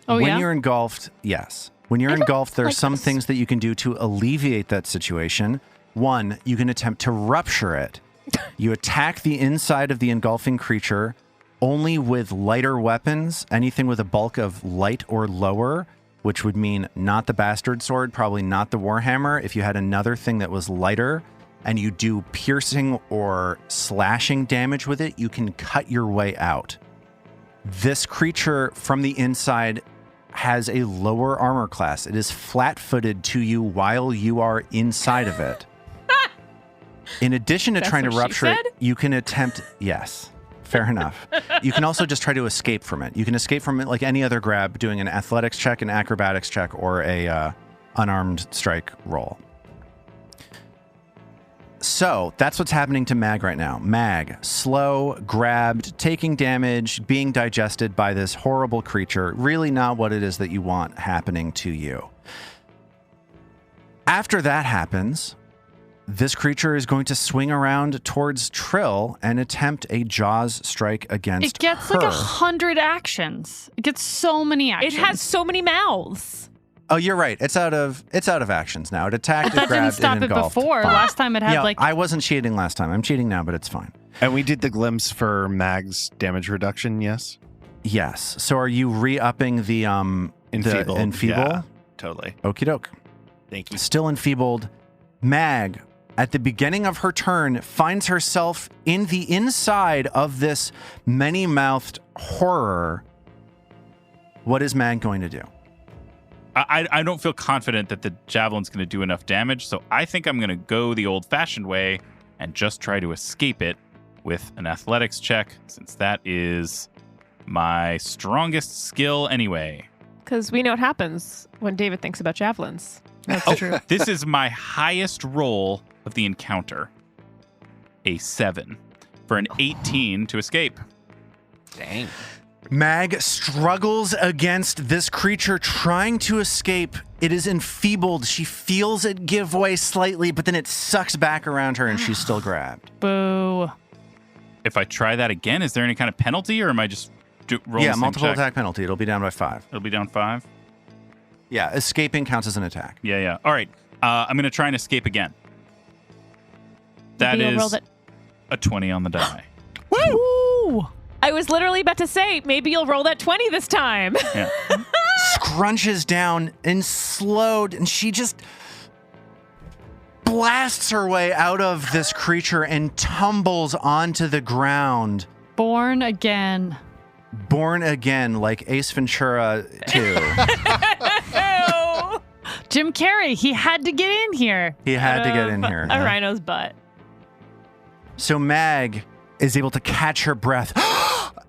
Oh, when yeah? you're engulfed, yes. When you're engulfed, there are some things that you can do to alleviate that situation. 1, you can attempt to rupture it. You attack the inside of the engulfing creature only with lighter weapons, anything with a bulk of light or lower, which would mean not the bastard sword, probably not the warhammer. If you had another thing that was lighter and you do piercing or slashing damage with it, you can cut your way out. This creature from the inside has a lower armor class. It is flat-footed to you while you are inside of it. In addition to That's trying to what she rupture it, said? you can attempt... Yes, fair enough. You can also just try to escape from it. You can escape from it like any other grab, doing an athletics check, an acrobatics check, or a unarmed strike roll. So that's what's happening to Mag right now. Mag, slow, grabbed, taking damage, being digested by this horrible creature. Really not what it is that you want happening to you. After that happens, this creature is going to swing around towards Trill and attempt a Jaws strike against It gets her. like 100 actions. It gets so many It actions. has so many mouths. Oh, you're right. It's out of actions now. It attacked, it That didn't grabbed, stop it it engulfed. before. Fine. Last time it had Yeah, like I wasn't cheating last time. I'm cheating now, but it's fine. And we did the glimpse for Mag's damage reduction, yes? Yes. So are you re-upping the Enfeebled. enfeeble? Yeah, totally. Okie doke. Thank you. Still enfeebled. Mag, at the beginning of her turn, finds herself in the inside of this many-mouthed horror. What is Mag going to do? I don't feel confident that the javelin's going to do enough damage, so I think I'm going to go the old-fashioned way and just try to escape it with an athletics check, since that is my strongest skill anyway. Because we know what happens when David thinks about javelins. that's true. This is my highest roll of the encounter. A 7 for an 18 to escape. Dang. Mag struggles against this creature trying to escape. It is enfeebled. She feels it give way slightly, but then it sucks back around her and she's still grabbed. Boo. If I try that again, is there any kind of penalty, or am I just rolling Yeah, the same multiple check? attack penalty. It'll be down by 5. It'll be down 5? Yeah, escaping counts as an attack. Yeah. All right. I'm going to try and escape again. That Maybe you'll roll is that- a 20 on the die. Woo! I was literally about to say, maybe you'll roll that 20 this time. Yeah. Scrunches down and slowed, and she just blasts her way out of this creature and tumbles onto the ground. Born again. Born again, like Ace Ventura 2. Oh, Jim Carrey, he had to get in here. He had to get in here. A rhino's butt. So Mag is able to catch her breath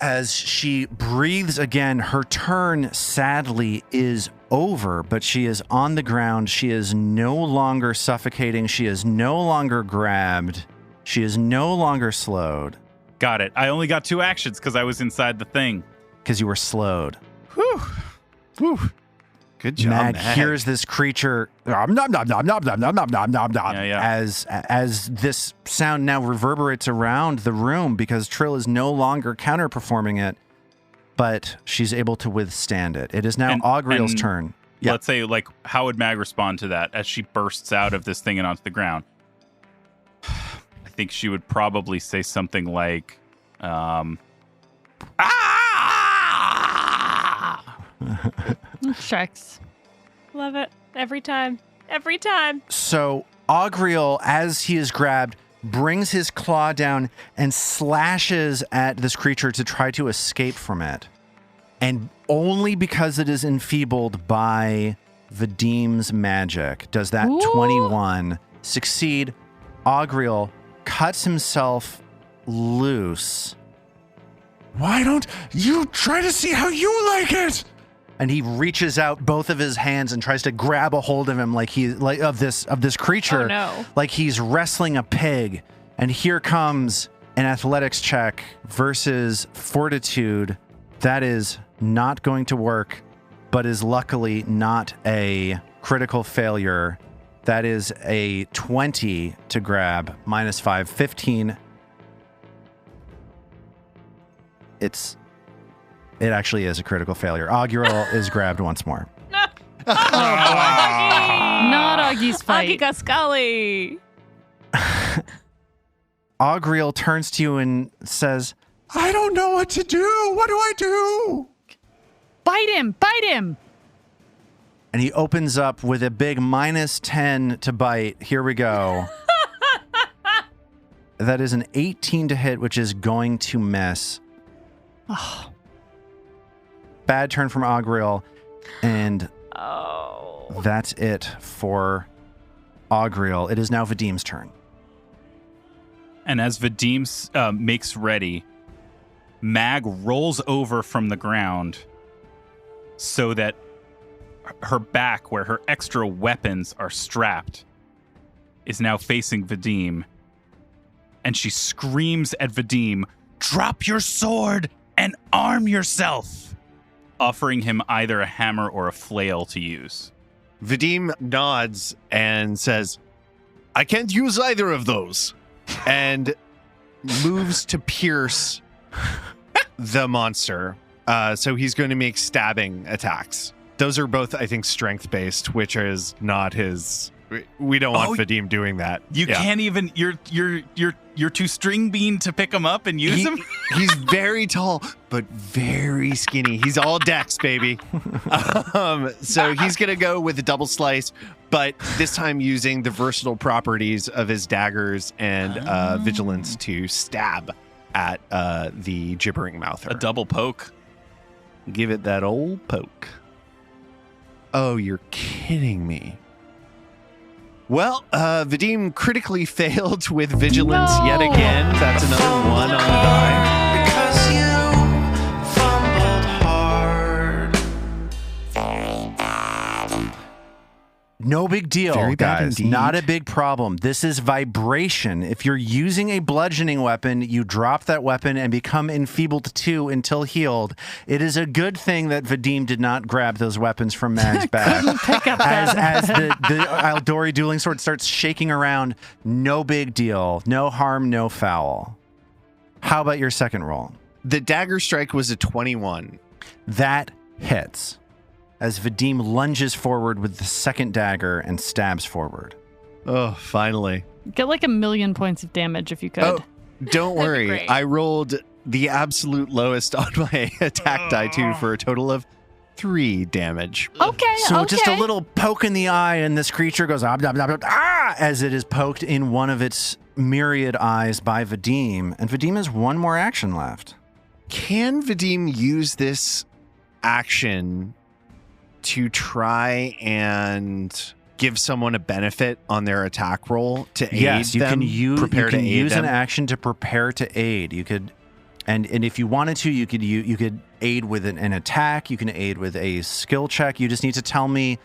as she breathes again. Her turn, sadly, is over, but she is on the ground. She is no longer suffocating. She is no longer grabbed. She is no longer slowed. Got it. I only got 2 actions because I was inside the thing. Because you were slowed. Whew. Whew. Good job, Mag Mag. hears this creature as this sound now reverberates around the room because Trill is no longer counterperforming it, but she's able to withstand it. It is now Augriel's turn. Yeah. Let's say, like, how would Mag respond to that as she bursts out of this thing and onto the ground? I think she would probably say something like, Checks. Love it. Every time. Every time. So Augriel, as he is grabbed, brings his claw down and slashes at this creature to try to escape from it. And only because it is enfeebled by Vadim's magic does that 21 succeed. Augriel cuts himself loose. Why don't you try to see how you like it? And he reaches out both of his hands and tries to grab a hold of him of this creature. Oh, no. Like he's wrestling a pig. And here comes an athletics check versus fortitude. That is not going to work, but is luckily not a critical failure. That is a 20 to grab, -5, 15. It actually is a critical failure. Augriel is grabbed once more. Not Augie's fight. Augie Gascali. Augriel turns to you and says, I don't know what to do. What do I do? Bite him! Bite him! and he opens up with a big -10 to bite. Here we go. That is an 18 to hit, which is going to miss. Oh. Bad turn from Augriel, and Oh. that's it for Augriel. It is now Vadim's turn. And as Vadim makes ready, Mag rolls over from the ground so that her back, where her extra weapons are strapped, is now facing Vadim. And she screams at Vadim, "Drop your sword and arm yourself!" offering him either a hammer or a flail to use. Vadim nods and says, "I can't use either of those," and moves to pierce the monster. So he's going to make stabbing attacks. Those are both, I think, strength-based, which is not his... We don't want Vadim doing that. You can't even... You're too string bean to pick him up and use him? He's very tall, but very skinny. He's all dex, baby. So he's going to go with a double slice, but this time using the versatile properties of his daggers and vigilance to stab at the Gibbering Mouther. A double poke. Give it that old poke. Oh, you're kidding me. Well, Vadim critically failed with vigilance yet again. That's another 1 on the die. Because you fumbled hard. No big deal, Very bad guys. indeed. Not a big problem. This is vibration. If you're using a bludgeoning weapon, you drop that weapon and become enfeebled 2 until healed. It is a good thing that Vadim did not grab those weapons from Mag's back. Pick up As the Aldori dueling sword starts shaking around, no big deal. No harm, no foul. How about your second roll? The Dagger Strike was a 21. That hits. as Vadim lunges forward with the second dagger and stabs forward. Oh, finally. Get like 1,000,000 points of damage if you could. Oh, don't That'd be worry. great. I rolled the absolute lowest on my attack die too for a total of 3 damage. Okay, So okay. just a little poke in the eye, and this creature goes as it is poked in one of its myriad eyes by Vadim. And Vadim has one more action left. Can Vadim use this action to try and give someone a benefit on their attack roll to aid Yes, you them? can use prepare to aid use them? an action to prepare to aid. You could, and if you wanted to, you could aid with an attack. You can aid with a skill check. You just need to tell me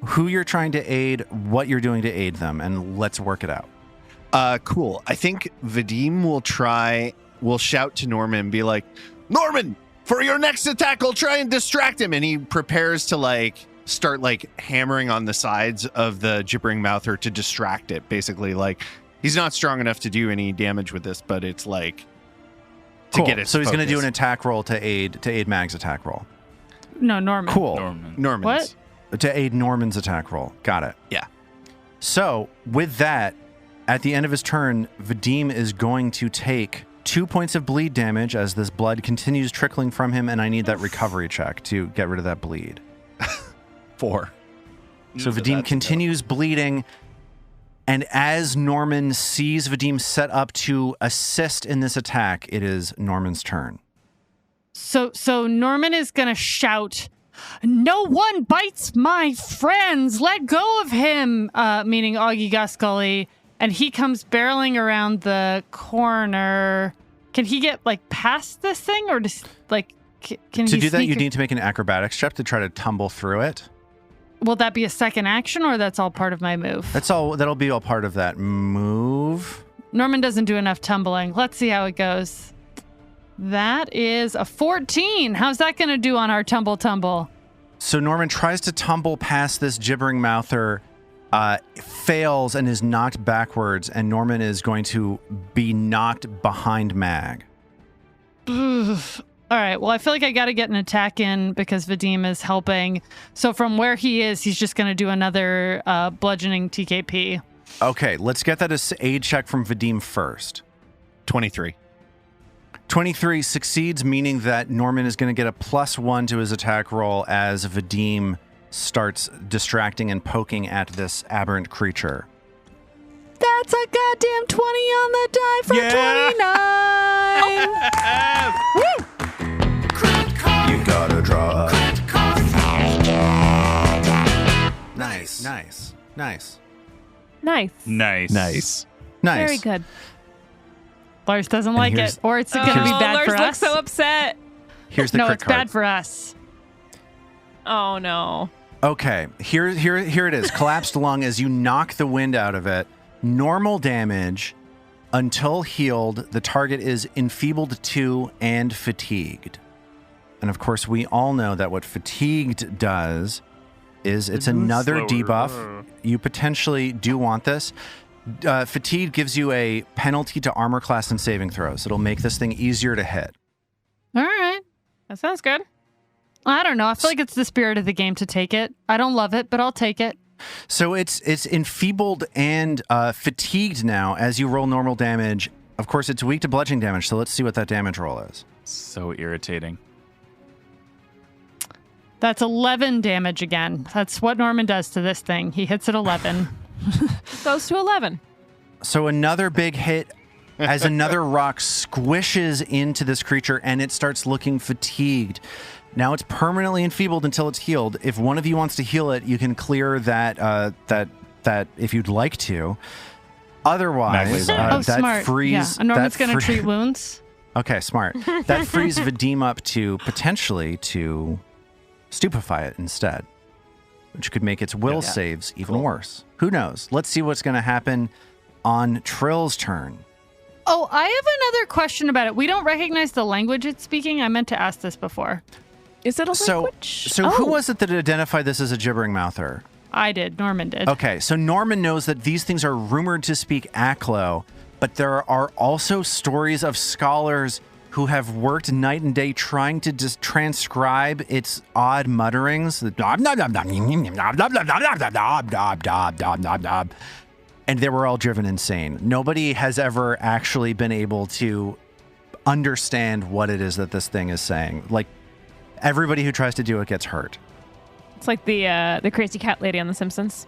who you're trying to aid, what you're doing to aid them, and let's work it out. Cool. I think Vadim will shout to Norman and be like, Norman, for your next attack, I'll try and distract him. And he prepares to start hammering on the sides of the Gibbering Mouther to distract it. Basically, he's not strong enough to do any damage with this, but it's to Cool. get it. So he's going to do an attack roll to aid Mag's attack roll. No, Norman. Cool. Norman's. What? To aid Norman's attack roll. Got it. Yeah. So with that, at the end of his turn, Vadim is going to take 2 points of bleed damage as this blood continues trickling from him, and I need that recovery check to get rid of that bleed. 4. So Vadim continues bleeding, and as Norman sees Vadim set up to assist in this attack, it is Norman's turn. So Norman is going to shout, "No one bites my friends! Let go of him!" Meaning Augie Guscully. And he comes barreling around the corner. Can he get past this thing, or just can To he do that, sneak you need to make an acrobatics check to try to tumble through it. Will that be a second action, or that's all part of my move? That'll be all part of that move. Norman doesn't do enough tumbling. Let's see how it goes. That is a 14. How's that going to do on our tumble? So Norman tries to tumble past this Gibbering Mouther, fails and is knocked backwards, and Norman is going to be knocked behind Mag. All right. Well, I feel like I got to get an attack in because Vadim is helping. So from where he is, he's just going to do another bludgeoning TKP. Okay, let's get that as aid check from Vadim first. 23. 23 succeeds, meaning that Norman is going to get a +1 to his attack roll as Vadim starts distracting and poking at this aberrant creature. That's a goddamn 20 on the die for 29. You gotta draw. Nice. Nice. Very good. Lars doesn't like here's- it, or it's going to be bad Lars for looks us. so upset. Here's the No, crit it's card. bad for us. Oh no. Okay, here it is. Collapsed lung as you knock the wind out of it. Normal damage until healed. The target is enfeebled 2 and fatigued. And of course, we all know that what fatigued does is it's another debuff. You potentially do want this. Fatigue gives you a penalty to armor class and saving throws. It'll make this thing easier to hit. All right. That sounds good. I don't know. I feel like it's the spirit of the game to take it. I don't love it, but I'll take it. So it's enfeebled and fatigued now as you roll normal damage. Of course, it's weak to bludgeoning damage, so let's see what that damage roll is. So irritating. That's 11 damage again. That's what Norman does to this thing. He hits at 11. Goes to 11. So another big hit as another rock squishes into this creature and it starts looking fatigued. Now it's permanently enfeebled until it's healed. If one of you wants to heal it, you can clear that if you'd like to. Otherwise, Oh, that smart. frees. Yeah. And Norman's that going to treat wounds. Okay, smart. That frees Vadim up to potentially to stupefy it instead, which could make its will saves even worse. Who knows? Let's see what's going to happen on Trill's turn. Oh, I have another question about it. We don't recognize the language it's speaking. I meant to ask this before. Is it a So language? who was it that identified this as a Gibbering Mouther? I did. Norman did. Okay, so Norman knows that these things are rumored to speak Aklo, but there are also stories of scholars who have worked night and day trying to just transcribe its odd mutterings. And they were all driven insane. Nobody has ever actually been able to understand what it is that this thing is saying. Like, everybody who tries to do it gets hurt. It's like the crazy cat lady on The Simpsons.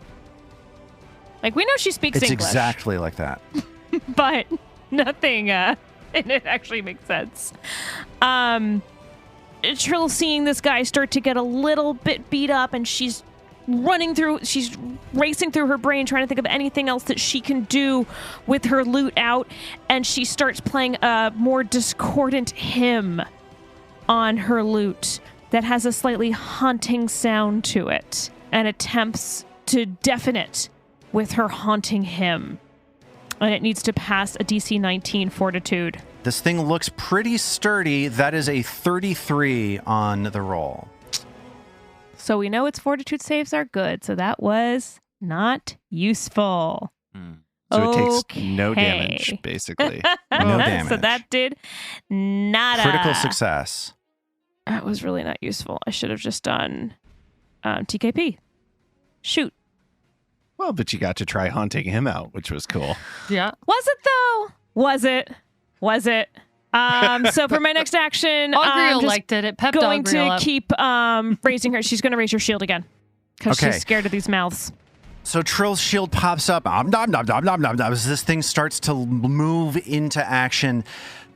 Like, we know she speaks It's English. exactly like that. But nothing and it actually makes sense. Trill seeing this guy start to get a little bit beat up, and she's racing through her brain trying to think of anything else that she can do with her lute out, and she starts playing a more discordant hymn on her lute that has a slightly haunting sound to it, and attempts to deafen it with her haunting hymn. And it needs to pass a DC 19 fortitude. This thing looks pretty sturdy. That is a 33 on the roll. So we know its fortitude saves are good, so that was not useful. So it takes no damage, Okay. basically. No damage. So that did nada. Critical success. That was really not useful. I should have just done TKP. Shoot. Well, but you got to try haunting him out, which was cool. Yeah. Was it though? Was it? So for my next action, Ogriel just liked it. It pepped going Ogriel to up. keep raising her. She's going to raise her shield again because Okay. she's scared of these mouths. So Trill's shield pops up as this thing starts to move into action.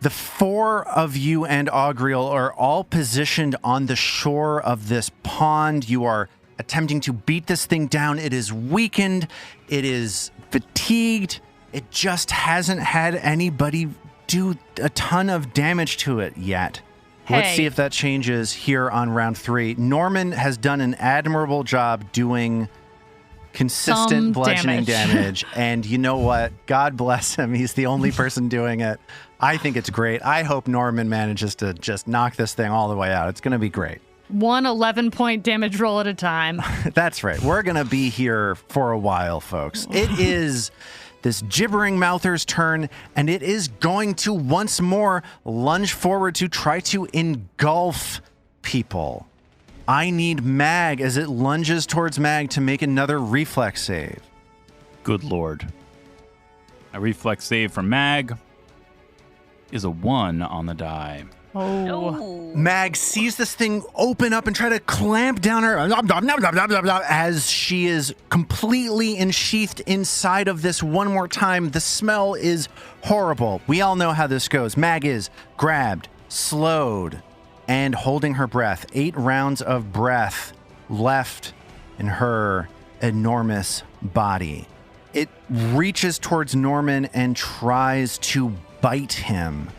The four of you and Ogriel are all positioned on the shore of this pond. You are attempting to beat this thing down. It is weakened. It is fatigued. It just hasn't had anybody do a ton of damage to it yet. Let's Hey. see if that changes here on round 3. Norman has done an admirable job doing consistent Some bludgeoning damage. damage. And you know what? God bless him. He's the only person doing it. I think it's great. I hope Norman manages to just knock this thing all the way out. It's going to be great. One 11-point damage roll at a time. That's right. We're going to be here for a while, folks. It is this Gibbering Mouther's turn, and it is going to once more lunge forward to try to engulf people. I need Mag as it lunges towards Mag to make another reflex save. Good lord. A reflex save from Mag is a 1 on the die. Oh. Mag sees this thing open up and try to clamp down her as she is completely ensheathed inside of this one more time. The smell is horrible. We all know how this goes. Mag is grabbed, slowed, and holding her breath. 8 rounds of breath left in her enormous body. It reaches towards Norman and tries to bite him.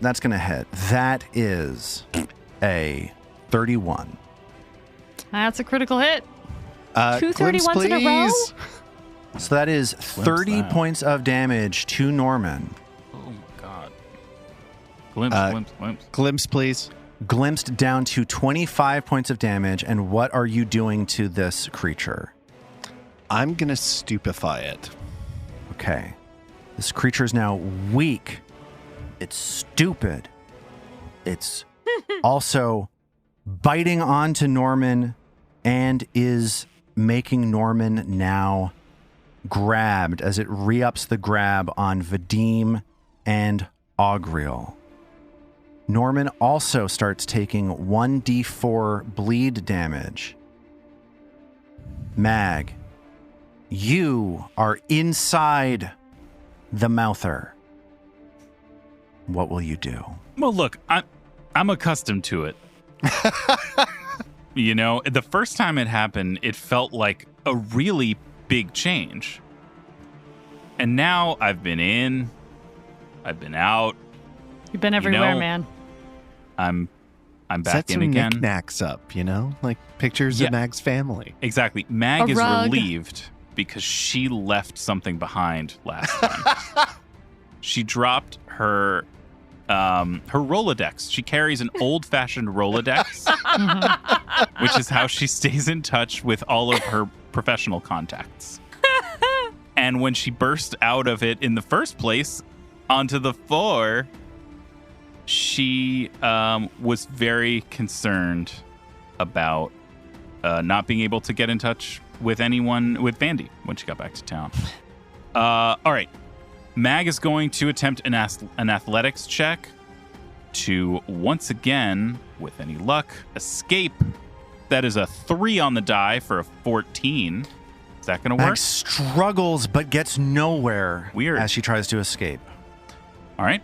That's going to hit. That is a 31. That's a critical hit. 2 glimpse, 31s in a row? please. So that is 30 that. points of damage to Norman. Oh my god. Glimpse, glimpse. Glimpse, please. Glimpsed down to 25 points of damage. And what are you doing to this creature? I'm going to stupefy it. Okay. This creature is now weak. It's stupid. It's also biting onto Norman and is making Norman now grabbed as it re-ups the grab on Vadim and Ogriel. Norman also starts taking 1d4 bleed damage. Mag, you are inside the Mouther. What will you do? Well, look, I'm accustomed to it. You know, the first time it happened, it felt like a really big change. And now I've been in, I've been out, You've been everywhere, know, man. I'm Set back in some again. knickknacks up, you know? Like pictures Yeah. of Mag's family. Exactly. Mag A is rug. relieved because she left something behind last time. She dropped her Rolodex. She carries an old-fashioned Rolodex, which is how she stays in touch with all of her professional contacts. And when she burst out of it in the first place onto the floor, she was very concerned about not being able to get in touch with anyone with Vandy when she got back to town. All right. Mag is going to attempt an athletics check to once again, with any luck, escape. That is a 3 on the die for a 14. Is that going to work? Mag struggles but gets nowhere. Weird. As she tries to escape. All right.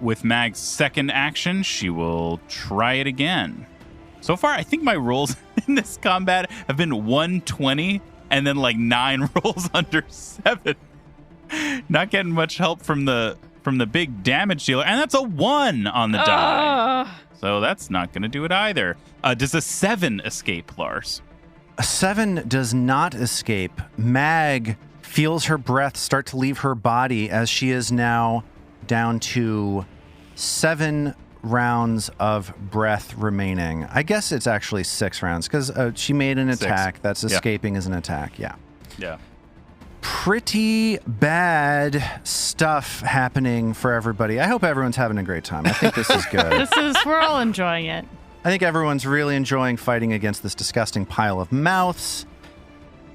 With Mag's second action, she will try it again. So far, I think my rolls in this combat have been 120 and then like 9 rolls under 7. Not getting much help from the big damage dealer, and that's a 1 on the die. So that's not going to do it either. Does a 7 escape, Lars? A 7 does not escape. Mag feels her breath start to leave her body as she is now down to 7 rounds of breath remaining. I guess it's actually 6 rounds because she made an attack. That's escaping as an attack. Yeah. Yeah. Pretty bad stuff happening for everybody. I hope everyone's having a great time. I think this is good. We're all enjoying it. I think everyone's really enjoying fighting against this disgusting pile of mouths.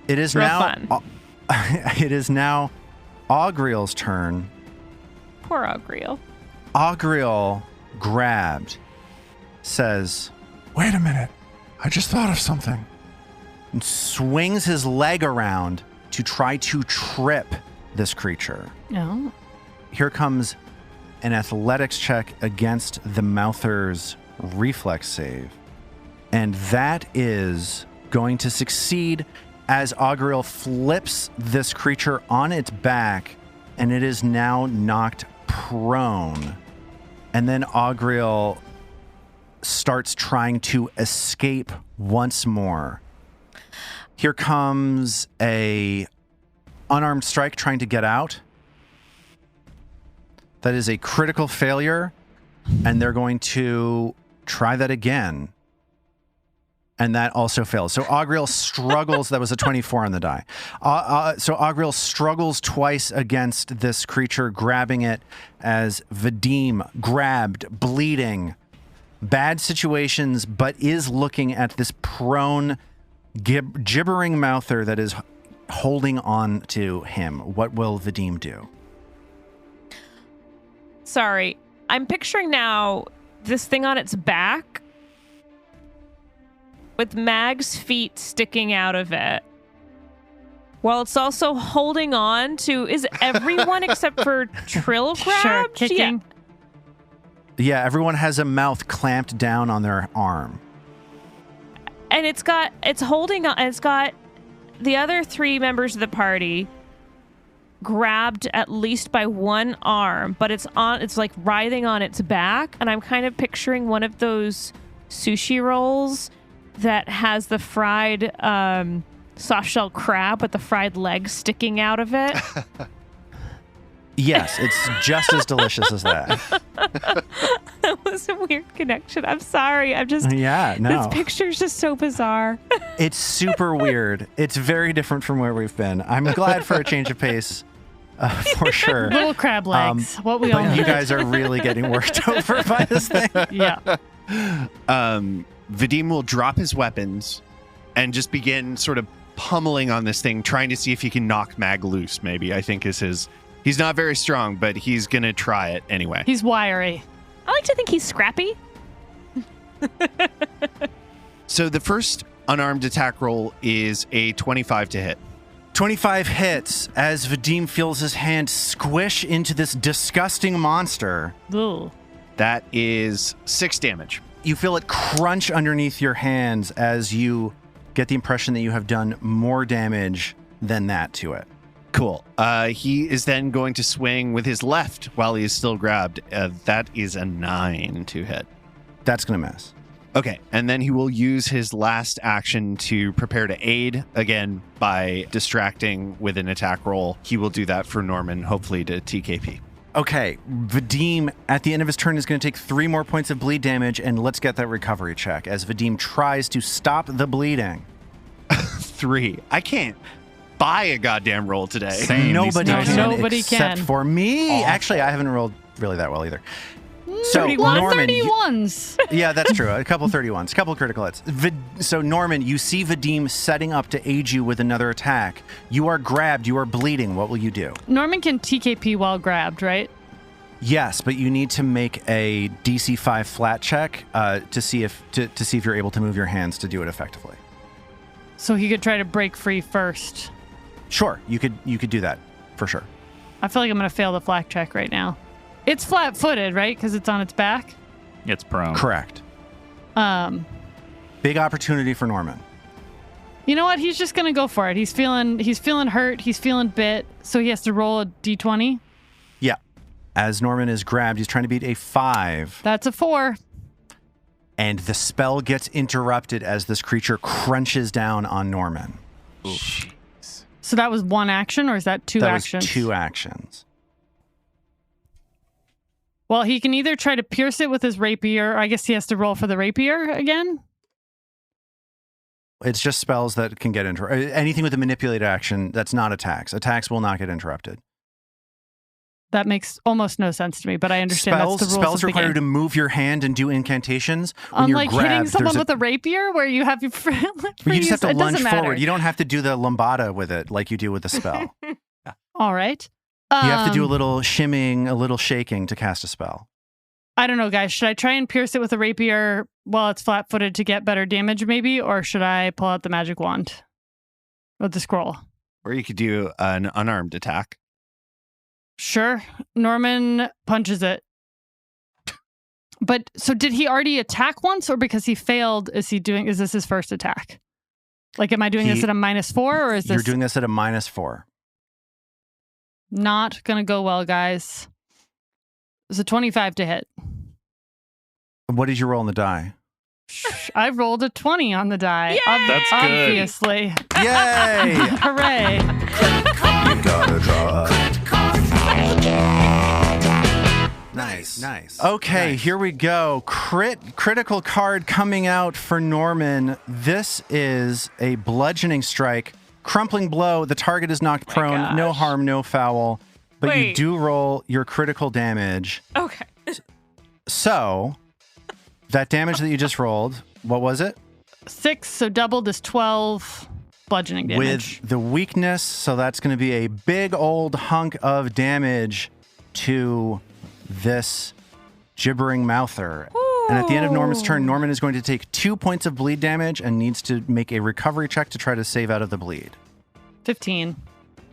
It is Real now fun. It is now Augriel's turn. Poor Augriel. Augriel grabbed, says, Wait a minute. I just thought of something. and swings his leg around to try to trip this creature. No. Here comes an athletics check against the Mouther's reflex save. And that is going to succeed as Augriel flips this creature on its back, and it is now knocked prone. And then Augriel starts trying to escape once more. Here comes a unarmed strike trying to get out. That is a critical failure, and they're going to try that again. And that also fails. So Augriel struggles. That was a 24 on the die. So Augriel struggles twice against this creature, grabbing it as Vadim, grabbed, bleeding. Bad situations, but is looking at this prone, gibbering mouther that is holding on to him. What will Vadim do? Sorry. I'm picturing now this thing on its back with Mag's feet sticking out of it, while it's also holding on to, is everyone except for Trill grabbed? Sure, kicking. Yeah, everyone has a mouth clamped down on their arm. And it's got the other 3 members of the party grabbed at least by one arm, but it's like writhing on its back, and I'm kind of picturing one of those sushi rolls that has the fried soft-shell crab with the fried legs sticking out of it. Yes, it's just as delicious as that. That was a weird connection. I'm sorry. Yeah, no. This picture's just so bizarre. It's super weird. It's very different from where we've been. I'm glad for a change of pace, for sure. Little crab legs. What we all But need. you guys are really getting worked over by this thing. Yeah. Vadim will drop his weapons and just begin sort of pummeling on this thing, trying to see if he can knock Mag loose, maybe, I think is his. He's not very strong, but he's going to try it anyway. He's wiry. I like to think he's scrappy. So the first unarmed attack roll is a 25 to hit. 25 hits as Vadim feels his hand squish into this disgusting monster. Ooh. That is 6 damage. You feel it crunch underneath your hands as you get the impression that you have done more damage than that to it. Cool. He is then going to swing with his left while he is still grabbed. That is a 9 to hit. That's going to miss. Okay, and then he will use his last action to prepare to aid, again, by distracting with an attack roll. He will do that for Norman, hopefully to TKP. Okay, Vadim, at the end of his turn, is going to take 3 more points of bleed damage, and let's get that recovery check as Vadim tries to stop the bleeding. 3. I can't buy a goddamn roll today. Same. Nobody These can, dice are Nobody except can. for me. Awful. Actually, I haven't rolled really that well either. So 31. Norman, 31s. yeah, that's true. A couple 31s, a couple critical hits. So Norman, you see Vadim setting up to aid you with another attack. You are grabbed. You are bleeding. What will you do? Norman can TKP while grabbed, right? Yes, but you need to make a DC 5 flat check to see if you're able to move your hands to do it effectively. So he could try to break free first. Sure, you could do that for sure. I feel like I'm going to fail the flat check right now. It's flat-footed, right? Because it's on its back? It's prone. Correct. Big opportunity for Norman. You know what? He's just going to go for it. He's feeling hurt. He's feeling bit. So he has to roll a d20? Yeah. As Norman is grabbed, he's trying to beat a 5. That's a 4. And the spell gets interrupted as this creature crunches down on Norman. Jeez. So that was one action, or is that two actions? That was 2 actions. Well, he can either try to pierce it with his rapier, or I guess he has to roll for the rapier again. It's just spells that can get interrupted. Anything with a manipulate action, that's not attacks. Attacks will not get interrupted. That makes almost no sense to me, but I understand that's the rules Spells of the require you game. to move your hand and do incantations. When Unlike you're grabbed, hitting someone there's with a rapier, where you have your you just have to it lunge doesn't matter. forward. You don't have to do the lambada with it like you do with the spell. All right. You have to do a little shimming, a little shaking to cast a spell. I don't know, guys. Should I try and pierce it with a rapier while it's flat-footed to get better damage, maybe? Or should I pull out the magic wand with the scroll? Or you could do an unarmed attack. Sure. Norman punches it. But, so did he already attack once, or because he failed, is this his first attack? Like, am I doing this at a -4, or is this... You're doing this at a -4. Not gonna go well, guys. It's a 25 to hit. What did you roll on the die? I rolled a 20 on the die. Yay! That's good. Obviously. Yay! Hooray. You gotta try. Nice. Okay, Here we go. Critical card coming out for Norman. This is a bludgeoning strike. Crumpling blow. The target is knocked prone. gosh. No harm, no foul. But you Wait. do roll your critical damage. Okay. So, that damage that you just rolled, what was it? 6, so doubled is 12 bludgeoning damage. With the weakness, so that's going to be a big old hunk of damage to this Gibbering Mouther. And at the end of Norman's turn, Norman is going to take 2 points of bleed damage and needs to make a recovery check to try to save out of the bleed. 15.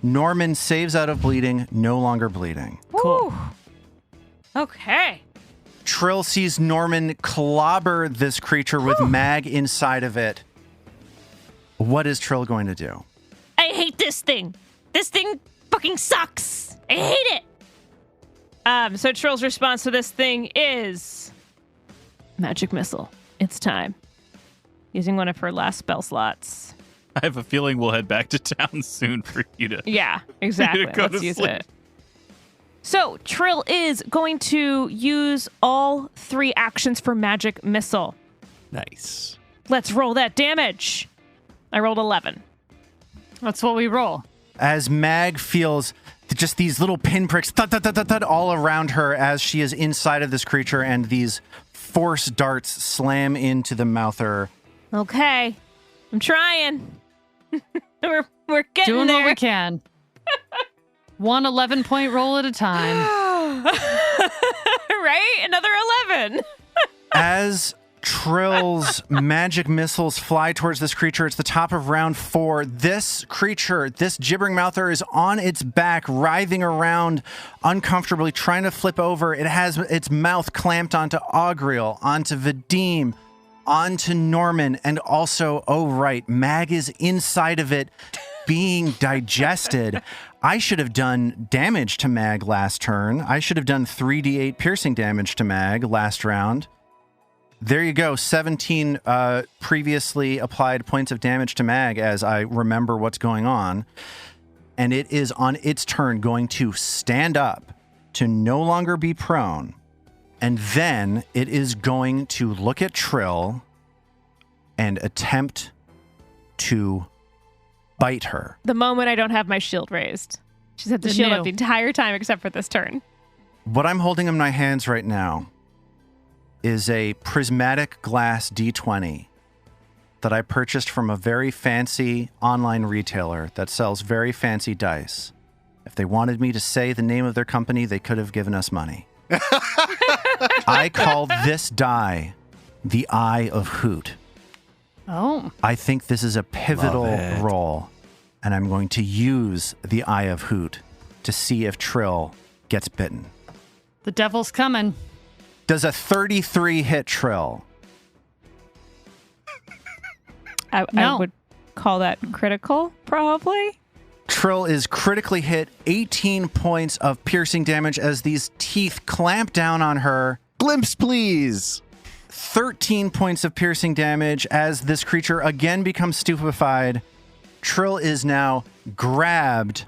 Norman saves out of bleeding, no longer bleeding. Cool. Okay. Trill sees Norman clobber this creature with mag inside of it. What is Trill going to do? I hate this thing. This thing fucking sucks. I hate it. So Trill's response to this thing is Magic Missile. It's time. Using one of her last spell slots. I have a feeling we'll head back to town soon for you to... Yeah, exactly. go Let's to use sleep. it. So Trill is going to use all 3 actions for Magic Missile. Nice. Let's roll that damage. I rolled 11. That's what we roll. As Mag feels just these little pinpricks thud, thud, thud, thud, thud, all around her as she is inside of this creature, and these force darts slam into the Mouther. Okay. I'm trying. we're getting Doing there. what we can. One 11-point roll at a time. Right? Another 11. As Trill's magic missiles fly towards this creature, it's the top of round 4. This creature, this Gibbering Mouther, is on its back, writhing around uncomfortably, trying to flip over. It has its mouth clamped onto Augriel, onto Vadim, onto Norman, and also, oh right, Mag is inside of it, being digested. I should have done damage to Mag last turn. I should have done 3d8 piercing damage to Mag last round. There you go, 17 previously applied points of damage to Mag as I remember what's going on. And it is on its turn going to stand up to no longer be prone. And then it is going to look at Trill and attempt to bite her. The moment I don't have my shield raised. She's had the shield up the entire time except for this turn. What I'm holding in my hands right now is a prismatic glass D20 that I purchased from a very fancy online retailer that sells very fancy dice. If they wanted me to say the name of their company, they could have given us money. I call this die the Eye of Hoot. Oh. I think this is a pivotal roll, and I'm going to use the Eye of Hoot to see if Trill gets bitten. The devil's coming. Does a 33 hit Trill? I would call that critical, probably. Trill is critically hit, 18 points of piercing damage as these teeth clamp down on her. Glimpse, please. 13 points of piercing damage as this creature again becomes stupefied. Trill is now grabbed,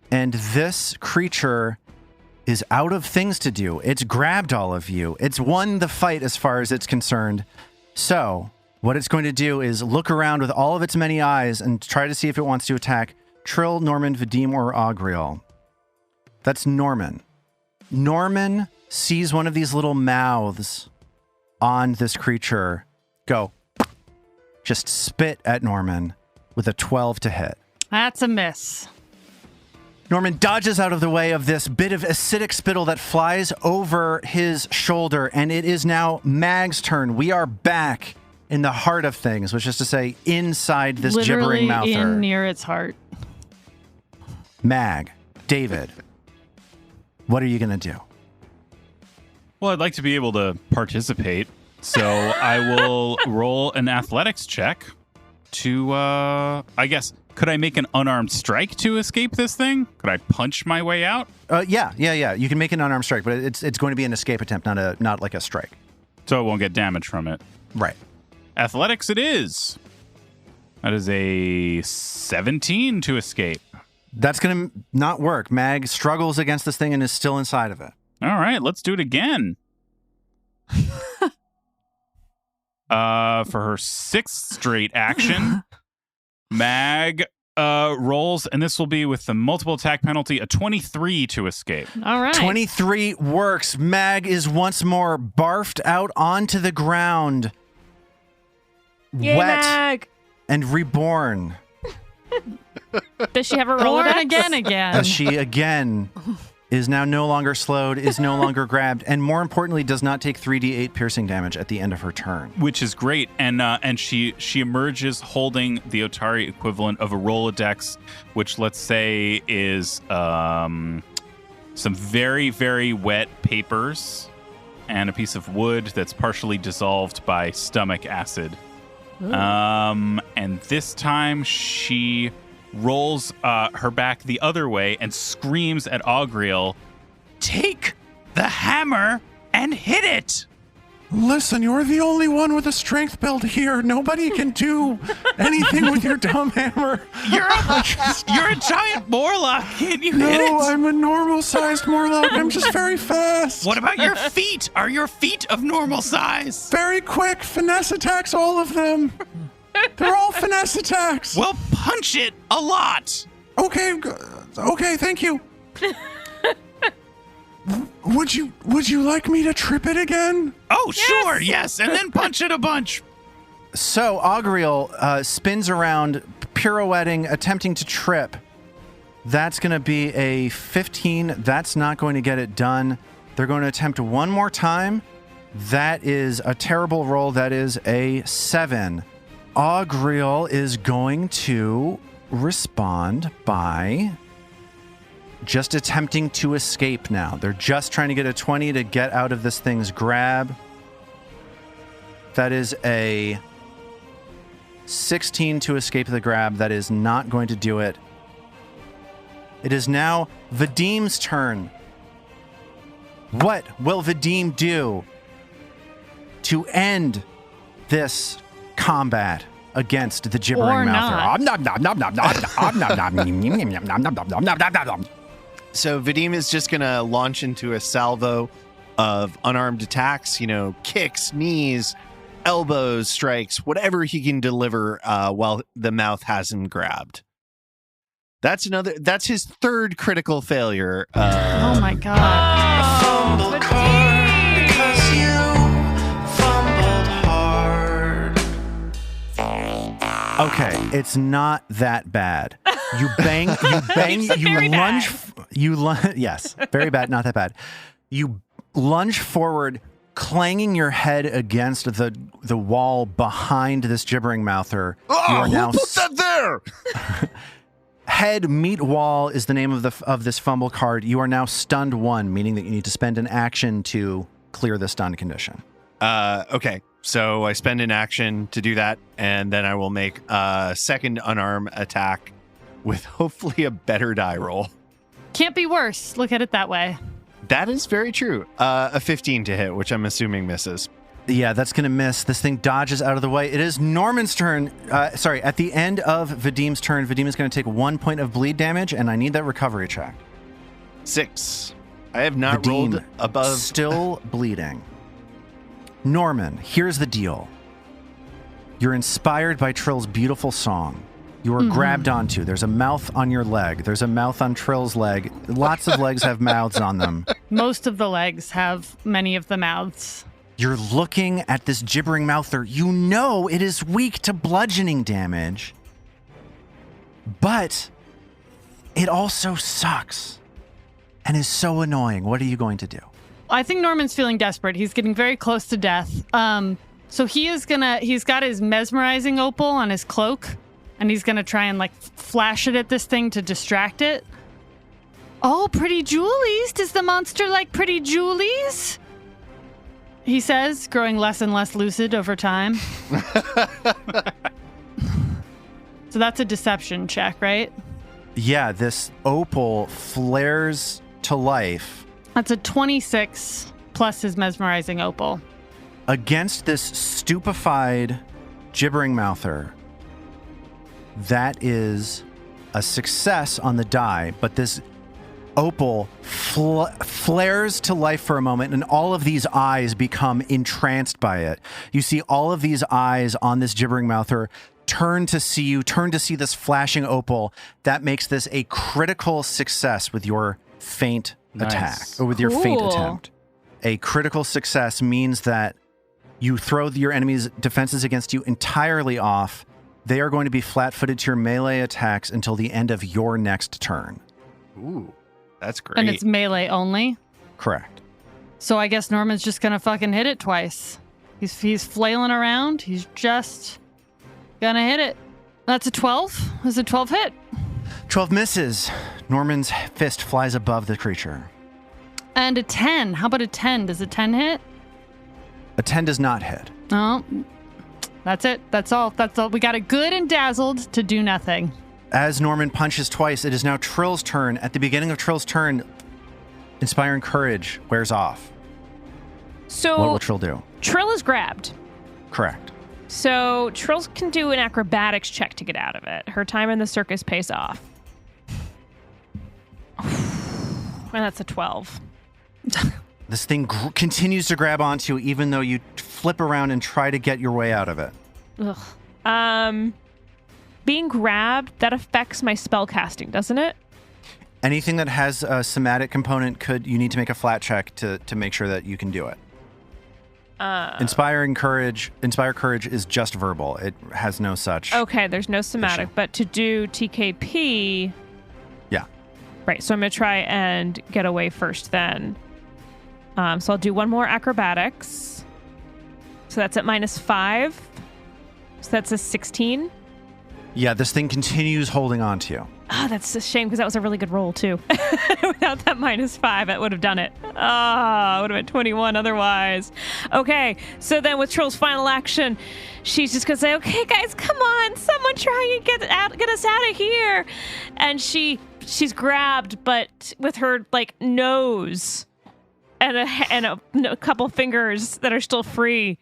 and this creature is out of things to do. It's grabbed all of you. It's won the fight as far as it's concerned. So, what it's going to do is look around with all of its many eyes and try to see if it wants to attack Trill, Norman, Vadim, or Augriel. That's Norman. Norman sees one of these little mouths on this creature. Go. Just spit at Norman with a 12 to hit. That's a miss. Norman dodges out of the way of this bit of acidic spittle that flies over his shoulder, and it is now Mag's turn. We are back in the heart of things, which is to say, inside this Literally gibbering mouther. in near its heart. Mag, David, what are you going to do? Well, I'd like to be able to participate, so I will roll an athletics check to, I guess, could I make an unarmed strike to escape this thing? Could I punch my way out? Yeah. You can make an unarmed strike, but it's going to be an escape attempt, not like a strike. So I won't get damage from it. Right. Athletics it is. That is a 17 to escape. That's going to not work. Mag struggles against this thing and is still inside of it. All right, let's do it again. For her sixth straight action, Mag rolls, and this will be with the multiple attack penalty, a 23 to escape. All right. 23 works. Mag is once more barfed out onto the ground. Yay, wet Mag! and reborn. Does she have a Born Rolodex? again. As she again is now no longer slowed, is no longer grabbed, and more importantly, does not take 3d8 piercing damage at the end of her turn. Which is great, and she emerges holding the Otari equivalent of a Rolodex, which let's say is some very, very wet papers and a piece of wood that's partially dissolved by stomach acid. And this time she rolls her back the other way and screams at Augriel, "Take the hammer and hit it!" Listen, you're the only one with a strength build here. Nobody can do anything with your dumb hammer. You're a giant Morlock. Can't you hit it? No, I'm a normal-sized Morlock. I'm just very fast. What about your feet? Are your feet of normal size? Very quick finesse attacks, all of them. They're all finesse attacks. Well, punch it a lot. Okay, thank you. Would you like me to trip it again? Oh, sure, yes, and then punch it a bunch. So Augriel spins around, pirouetting, attempting to trip. That's going to be a 15. That's not going to get it done. They're going to attempt one more time. That is a terrible roll. That is a 7. Augriel is going to respond by just attempting to escape now. They're just trying to get a 20 to get out of this thing's grab. That is a 16 to escape the grab. That is not going to do it. It is now Vadim's turn. What will Vadim do to end this combat against the Gibbering Mouther? So Vadim is just going to launch into a salvo of unarmed attacks, kicks, knees, elbows, strikes, whatever he can deliver while the mouth has him grabbed. That's his third critical failure. Oh my god. Fumble card because you Okay, it's not that bad. You bang, Very lunge, bad. yes, very bad, not that bad. You lunge forward, clanging your head against the wall behind this Gibbering Mouther. Oh, who put that there? Head meet wall is the name of this fumble card. You are now stunned 1, meaning that you need to spend an action to clear the stun condition. Okay, so I spend an action to do that, and then I will make a second unarmed attack with hopefully a better die roll. Can't be worse. Look at it that way. That is very true. A 15 to hit, which I'm assuming misses. Yeah, that's going to miss. This thing dodges out of the way. It is Norman's turn. At the end of Vadim's turn, Vadim is going to take 1 point of bleed damage, and I need that recovery check. 6. I have not Vadim, rolled above. Still bleeding. Norman, here's the deal. You're inspired by Trill's beautiful song. You are grabbed onto. There's a mouth on your leg. There's a mouth on Trill's leg. Lots of legs have mouths on them. Most of the legs have many of the mouths. You're looking at this Gibbering Mouther. You know it is weak to bludgeoning damage, but it also sucks and is so annoying. What are you going to do? I think Norman's feeling desperate. He's getting very close to death. So he's got his mesmerizing opal on his cloak, and he's gonna try and flash it at this thing to distract it. Oh, pretty jewelies. Does the monster like pretty jewelies? He says, growing less and less lucid over time. So that's a deception check, right? Yeah, this opal flares to life. That's a 26 plus his mesmerizing opal. Against this stupefied Gibbering Mouther, that is a success on the die, but this opal flares to life for a moment, and all of these eyes become entranced by it. You see all of these eyes on this Gibbering Mouther turn to see you, turn to see this flashing opal. That makes this a critical success with your feint attack, or with your feint attempt. A critical success means that you throw your enemy's defenses against you entirely off. They are going to be flat-footed to your melee attacks until the end of your next turn. Ooh, that's great. And it's melee only? Correct. So I guess Norman's just gonna fucking hit it twice. He's flailing around. He's just gonna hit it. That's a 12. That's a 12 hit. 12 misses. Norman's fist flies above the creature. And a 10. How about a 10? Does a 10 hit? A 10 does not hit. Oh, that's it. That's all. That's all. We got it good and dazzled to do nothing. As Norman punches twice, it is now Trill's turn. At the beginning of Trill's turn, Inspiring Courage wears off. So What will Trill do? Trill is grabbed. Correct. So Trill can do an acrobatics check to get out of it. Her time in the circus pays off. And that's a 12. This thing continues to grab onto you, even though you flip around and try to get your way out of it. Ugh. Being grabbed, that affects my spell casting, doesn't it? Anything that has a somatic component you need to make a flat check to make sure that you can do it. Inspire Courage is just verbal. It has no such. Okay, there's no somatic, issue. but to do TKP. Yeah. Right, so I'm going to try and get away first then. So I'll do one more acrobatics. So that's at -5. So that's a 16. Yeah, this thing continues holding on to you. Oh, that's a shame because that was a really good roll too. Without that -5, it would have done it. Oh, it would have been 21 otherwise. Okay, so then with Trill's final action, she's just gonna say, "Okay, guys, come on, someone try and get us out of here." And she's grabbed, but with her nose and a couple fingers that are still free,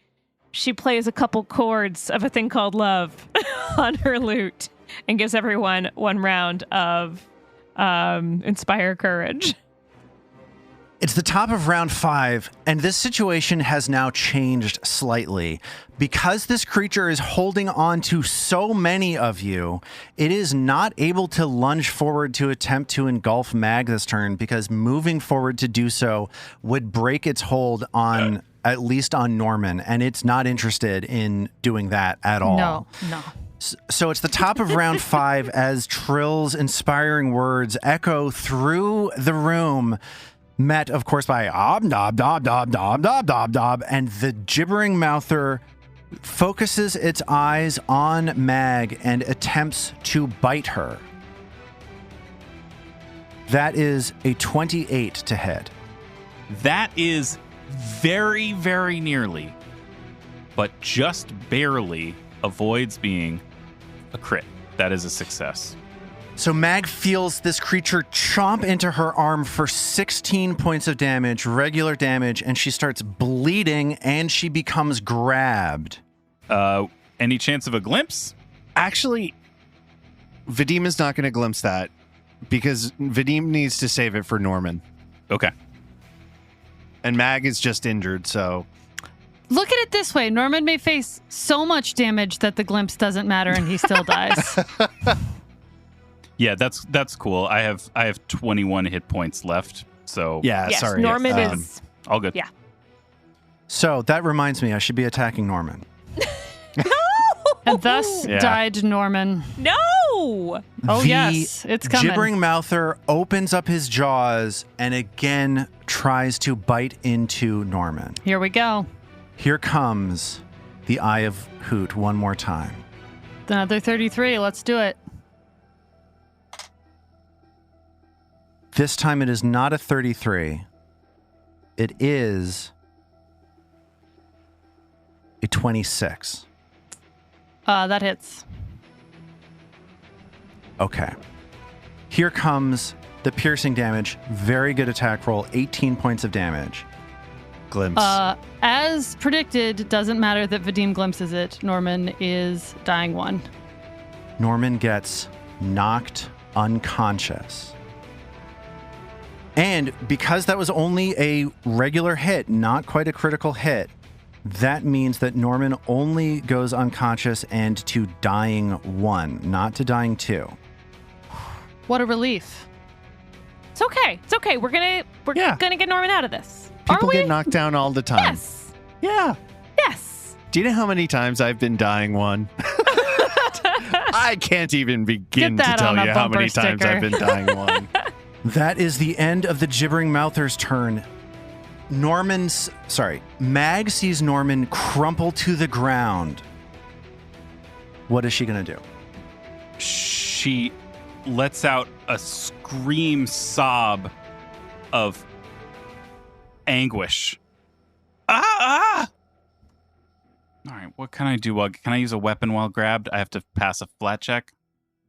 she plays a couple chords of a thing called love on her lute and gives everyone one round of Inspire Courage. It's the top of round 5, and this situation has now changed slightly. Because this creature is holding on to so many of you, it is not able to lunge forward to attempt to engulf Mag this turn, because moving forward to do so would break its hold at least on Norman, and it's not interested in doing that at all. No. So it's the top of round 5 as Trill's inspiring words echo through the room, met, of course, by ob dob dob dob dob dob dob dob, and the Gibbering Mouther focuses its eyes on Mag and attempts to bite her. That is a 28 to hit. That is very, very nearly, but just barely avoids being a crit. That is a success. So Mag feels this creature chomp into her arm for 16 points of damage, regular damage, and she starts bleeding and she becomes grabbed. Any chance of a glimpse? Actually, Vadim is not going to glimpse that because Vadim needs to save it for Norman. Okay. And Mag is just injured, so... Look at it this way. Norman may face so much damage that the glimpse doesn't matter and he still dies. Yeah, that's cool. I have 21 hit points left, so Yeah, Yes, sorry. Norman is. all good. Yeah. So that reminds me, I should be attacking Norman. And thus Yeah. died Norman. No! Oh, The yes. It's coming. Gibbering Mouther opens up his jaws and again tries to bite into Norman. Here we go. Here comes the Eye of Hoot one more time. Another 33. Let's do it. This time it is not a 33. It is a 26. That hits. Okay. Here comes the piercing damage. Very good attack roll. 18 points of damage. Glimpse. As predicted, doesn't matter that Vadim glimpses it. Norman is dying 1. Norman gets knocked unconscious. And because that was only a regular hit, not quite a critical hit, that means that Norman only goes unconscious and to dying 1, not to dying 2. What a relief. It's okay. It's okay. We're Yeah. gonna get Norman out of this. People Are we? get knocked down all the time. Yes. Yeah. Yes. Do you know how many times I've been dying 1? I can't even begin Get to that tell on a you how many bumper times sticker. I've been dying 1. That is the end of the Gibbering Mouther's turn. Mag sees Norman crumple to the ground. What is she going to do? She lets out a scream sob of anguish. Ah! All right, what can I do? Can I use a weapon while grabbed? I have to pass a flat check.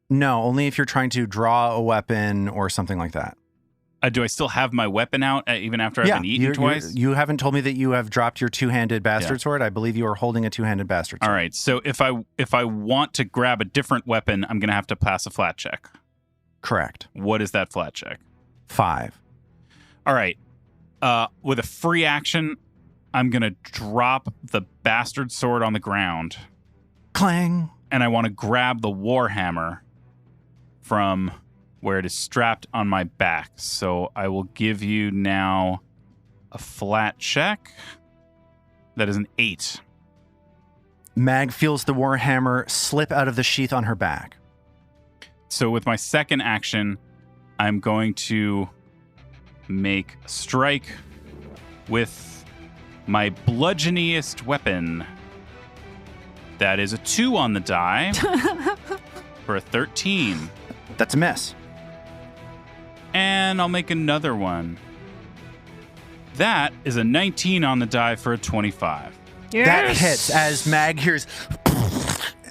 No, only if you're trying to draw a weapon or something like that. Do I still have my weapon out even after I've been eaten twice? You haven't told me that you have dropped your two-handed bastard sword. I believe you are holding a two-handed bastard sword. All right, so if I want to grab a different weapon, I'm going to have to pass a flat check. Correct. What is that flat check? 5. All right. With a free action, I'm going to drop the bastard sword on the ground. Clang. And I want to grab the warhammer from where it is strapped on my back. So I will give you now a flat check. That is an 8. Mag feels the warhammer slip out of the sheath on her back. So with my second action, I'm going to make a strike with my bludgeoniest weapon. That is a 2 on the die for a 13. That's a miss. And I'll make another one. That is a 19 on the die for a 25. Yes. That hits as Mag hears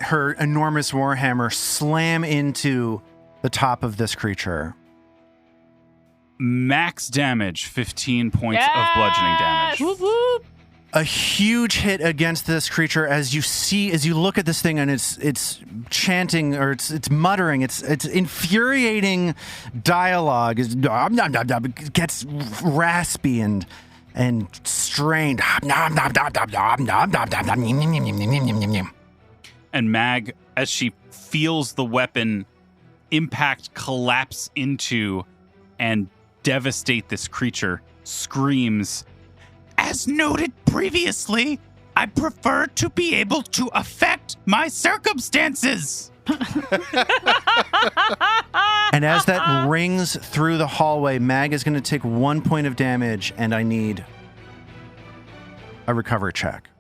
her enormous warhammer slam into the top of this creature. Max damage, 15 points of bludgeoning damage. Whoop, whoop. A huge hit against this creature as you look at this thing and it's chanting or it's muttering, it's infuriating dialogue. It gets raspy and strained. And Mag, as she feels the weapon impact collapse into and devastate this creature, screams, "As noted previously, I prefer to be able to affect my circumstances. And as that rings through the hallway, Mag is going to take 1 point of damage, and I need a recovery check.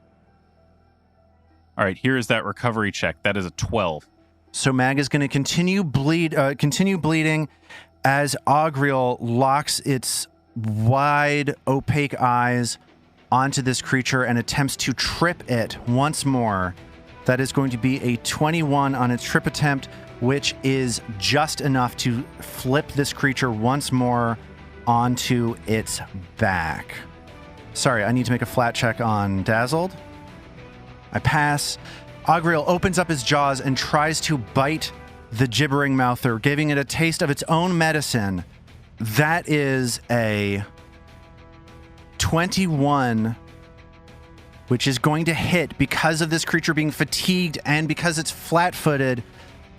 All right, here is that recovery check. That is a 12. So Mag is going to continue bleeding as Ogriel locks its wide, opaque eyes onto this creature and attempts to trip it once more. That is going to be a 21 on its trip attempt, which is just enough to flip this creature once more onto its back. Sorry, I need to make a flat check on Dazzled. I pass. Ogriel opens up his jaws and tries to bite the Gibbering Mouther, giving it a taste of its own medicine. That is a 21, which is going to hit because of this creature being fatigued and because it's flat-footed.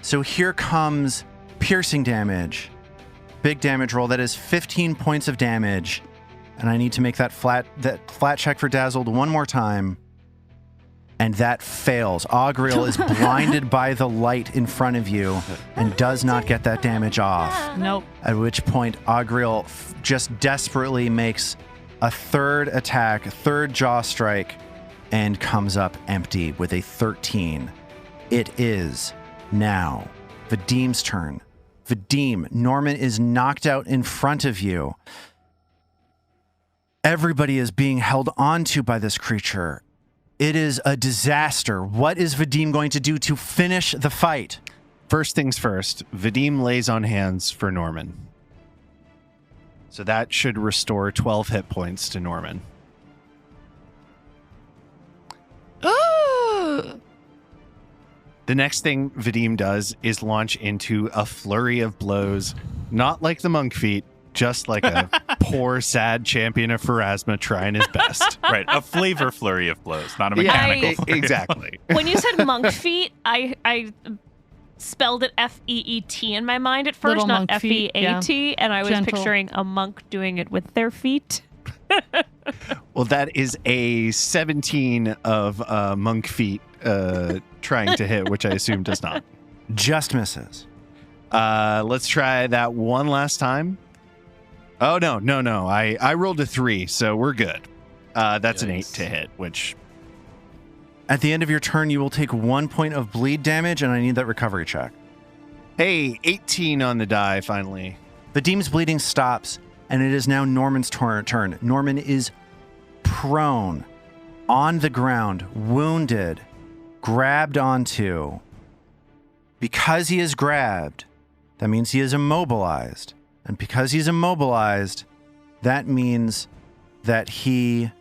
So here comes piercing damage. Big damage roll. That is 15 points of damage. And I need to make that flat check for Dazzled one more time. And that fails. Ogriel is blinded by the light in front of you and does not get that damage off. Nope. At which point, Ogriel just desperately makes a third attack, a third jaw strike, and comes up empty with a 13. It is now Vadim's turn. Vadim, Norman is knocked out in front of you. Everybody is being held onto by this creature. It is a disaster. What is Vadim going to do to finish the fight? First things first, Vadim lays on hands for Norman. So that should restore 12 hit points to Norman. The next thing Vadim does is launch into a flurry of blows, not like the monk feat, just like a poor, sad champion of Pharasma trying his best. Right, a flavor flurry of blows, not a mechanical flurry. Exactly. When you said monk feet, I spelled it F-E-E-T in my mind at first, Little not monk feet, F-E-A-T, and I was Gentle. picturing a monk doing it with their feet. Well, that is a 17 of monk feet trying to hit, which I assume does not. Just misses. Let's try that one last time. Oh, no. I rolled a 3, so we're good. That's an 8 to hit, which... At the end of your turn, you will take 1 point of bleed damage, and I need that recovery check. Hey, 18 on the die, finally. Vadim's bleeding stops, and it is now Norman's turn. Norman is prone, on the ground, wounded, grabbed onto. Because he is grabbed, that means he is immobilized. And because he's immobilized, that means that he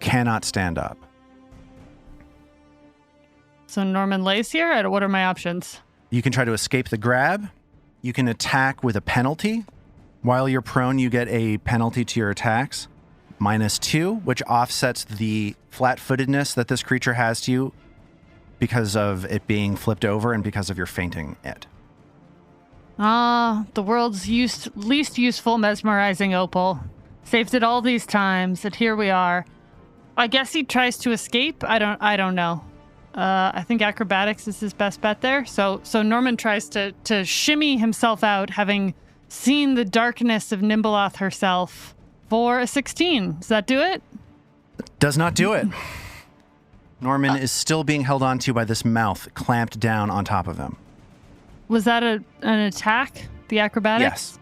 cannot stand up. So Norman lays here? What are my options? You can try to escape the grab. You can attack with a penalty. While you're prone, you get a penalty to your attacks, -2, which offsets the flat-footedness that this creature has to you because of it being flipped over and because of your fainting it. The world's least useful mesmerizing opal. Saved it all these times, and here we are. I guess he tries to escape. I don't know. I think acrobatics is his best bet there. So Norman tries to shimmy himself out, having seen the darkness of Nimbleoth herself, for a 16. Does that do it? Does not do it. Norman is still being held onto by this mouth clamped down on top of him. Was that an attack? The acrobatics?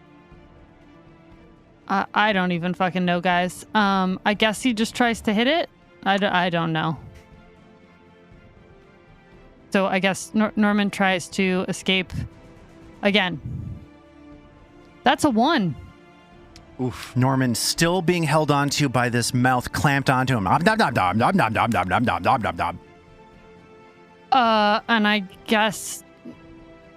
Yes. I don't even fucking know, guys. I guess he just tries to hit it? I don't know. So I guess Norman tries to escape again. That's a 1. Oof. Norman still being held onto by this mouth clamped onto him. And I guess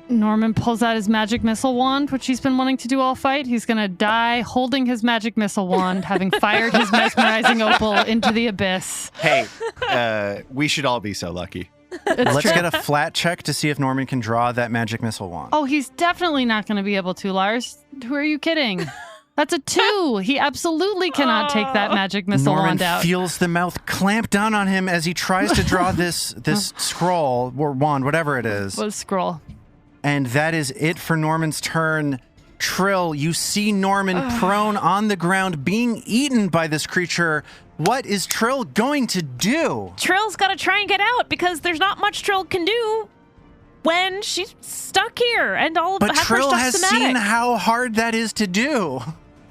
Norman pulls out his magic missile wand, which he's been wanting to do all fight. He's going to die holding his magic missile wand, having fired his mesmerizing opal into the abyss. Hey, we should all be so lucky. Let's get a flat check to see if Norman can draw that magic missile wand. Oh, he's definitely not going to be able to, Lars. Who are you kidding? That's a 2. He absolutely cannot take that magic missile Norman wand out. feels the mouth clamp down on him as he tries to draw this scroll or wand, whatever it is. Was scroll. And that is it for Norman's turn. Trill, you see Norman prone on the ground being eaten by this creature. What is Trill going to do? Trill's got to try and get out because there's not much Trill can do when she's stuck here and all But of her Trill stuff's has somatic. seen how hard that is to do.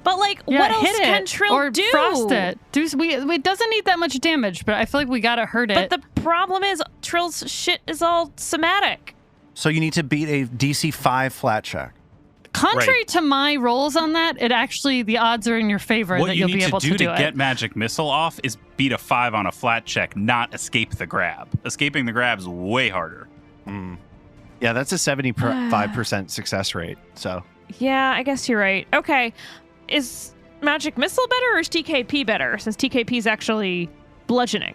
But like, Yeah, what else hit can it Trill or do? frost it. It doesn't need that much damage, but I feel like we gotta hurt it. But the problem is Trill's shit is all somatic. So you need to beat a DC 5 flat check. Contrary Right. to my rolls on that, the odds are in your favor What that you you'll need be able to do do to it. get magic missile off is beat a 5 on a flat check, not escape the grab. Escaping the grab is way harder. Yeah, that's a 75% success rate. So Yeah, I guess you're right. Okay. Is Magic Missile better or is TKP better? Since TKP is actually bludgeoning.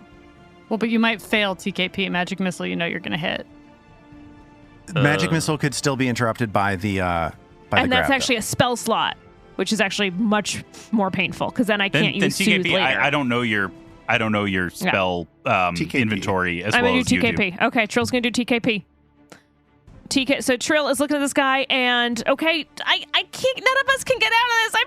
Well, but you might fail TKP. Magic Missile, you know you're going to hit. Magic Missile could still be interrupted by the And grab, that's though. actually a spell slot, which is actually much more painful because then I can't Then use Soothe TKP, later. I don't know your spell TKP. inventory as I'm well gonna as do you do. TKP. Okay, Trill's gonna do TKP. So Trill is looking at this guy, and okay, I can't. None of us can get out of this.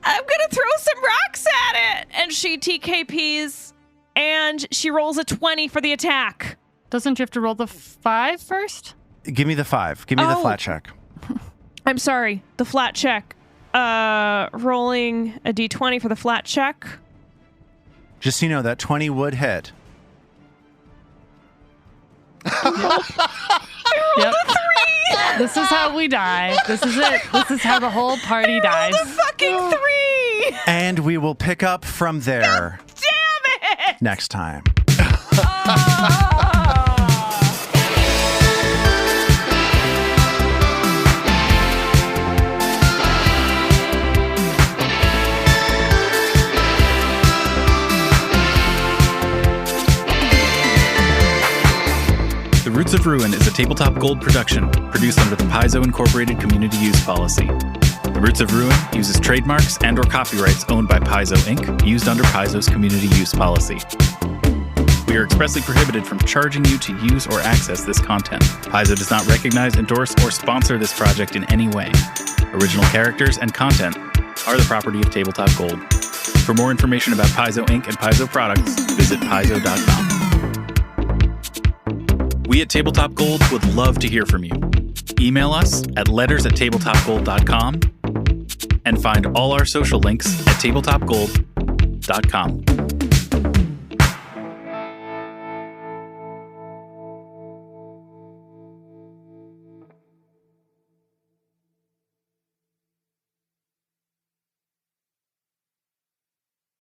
I'm gonna throw some rocks at it, and she TKPs, and she rolls a 20 for the attack. Doesn't you have to roll the 5 first? Give me the 5. Give me the Oh. flat check. I'm sorry, the flat check. Rolling a d20 for the flat check. Just so you know, that 20 would hit. Yep. This is how we die. This is it. This is how the whole party dies. The fucking 3! And we will pick up from there Damn it! next time. The Roots of Ruin is a Tabletop Gold production, produced under the Paizo Incorporated Community Use Policy. The Roots of Ruin uses trademarks and/or copyrights owned by Paizo Inc., used under Paizo's Community Use Policy. We are expressly prohibited from charging you to use or access this content. Paizo does not recognize, endorse, or sponsor this project in any way. Original characters and content are the property of Tabletop Gold. For more information about Paizo Inc. and Paizo products, visit paizo.com. We at Tabletop Gold would love to hear from you. Email us at letters@tabletopgold.com and find all our social links at tabletopgold.com.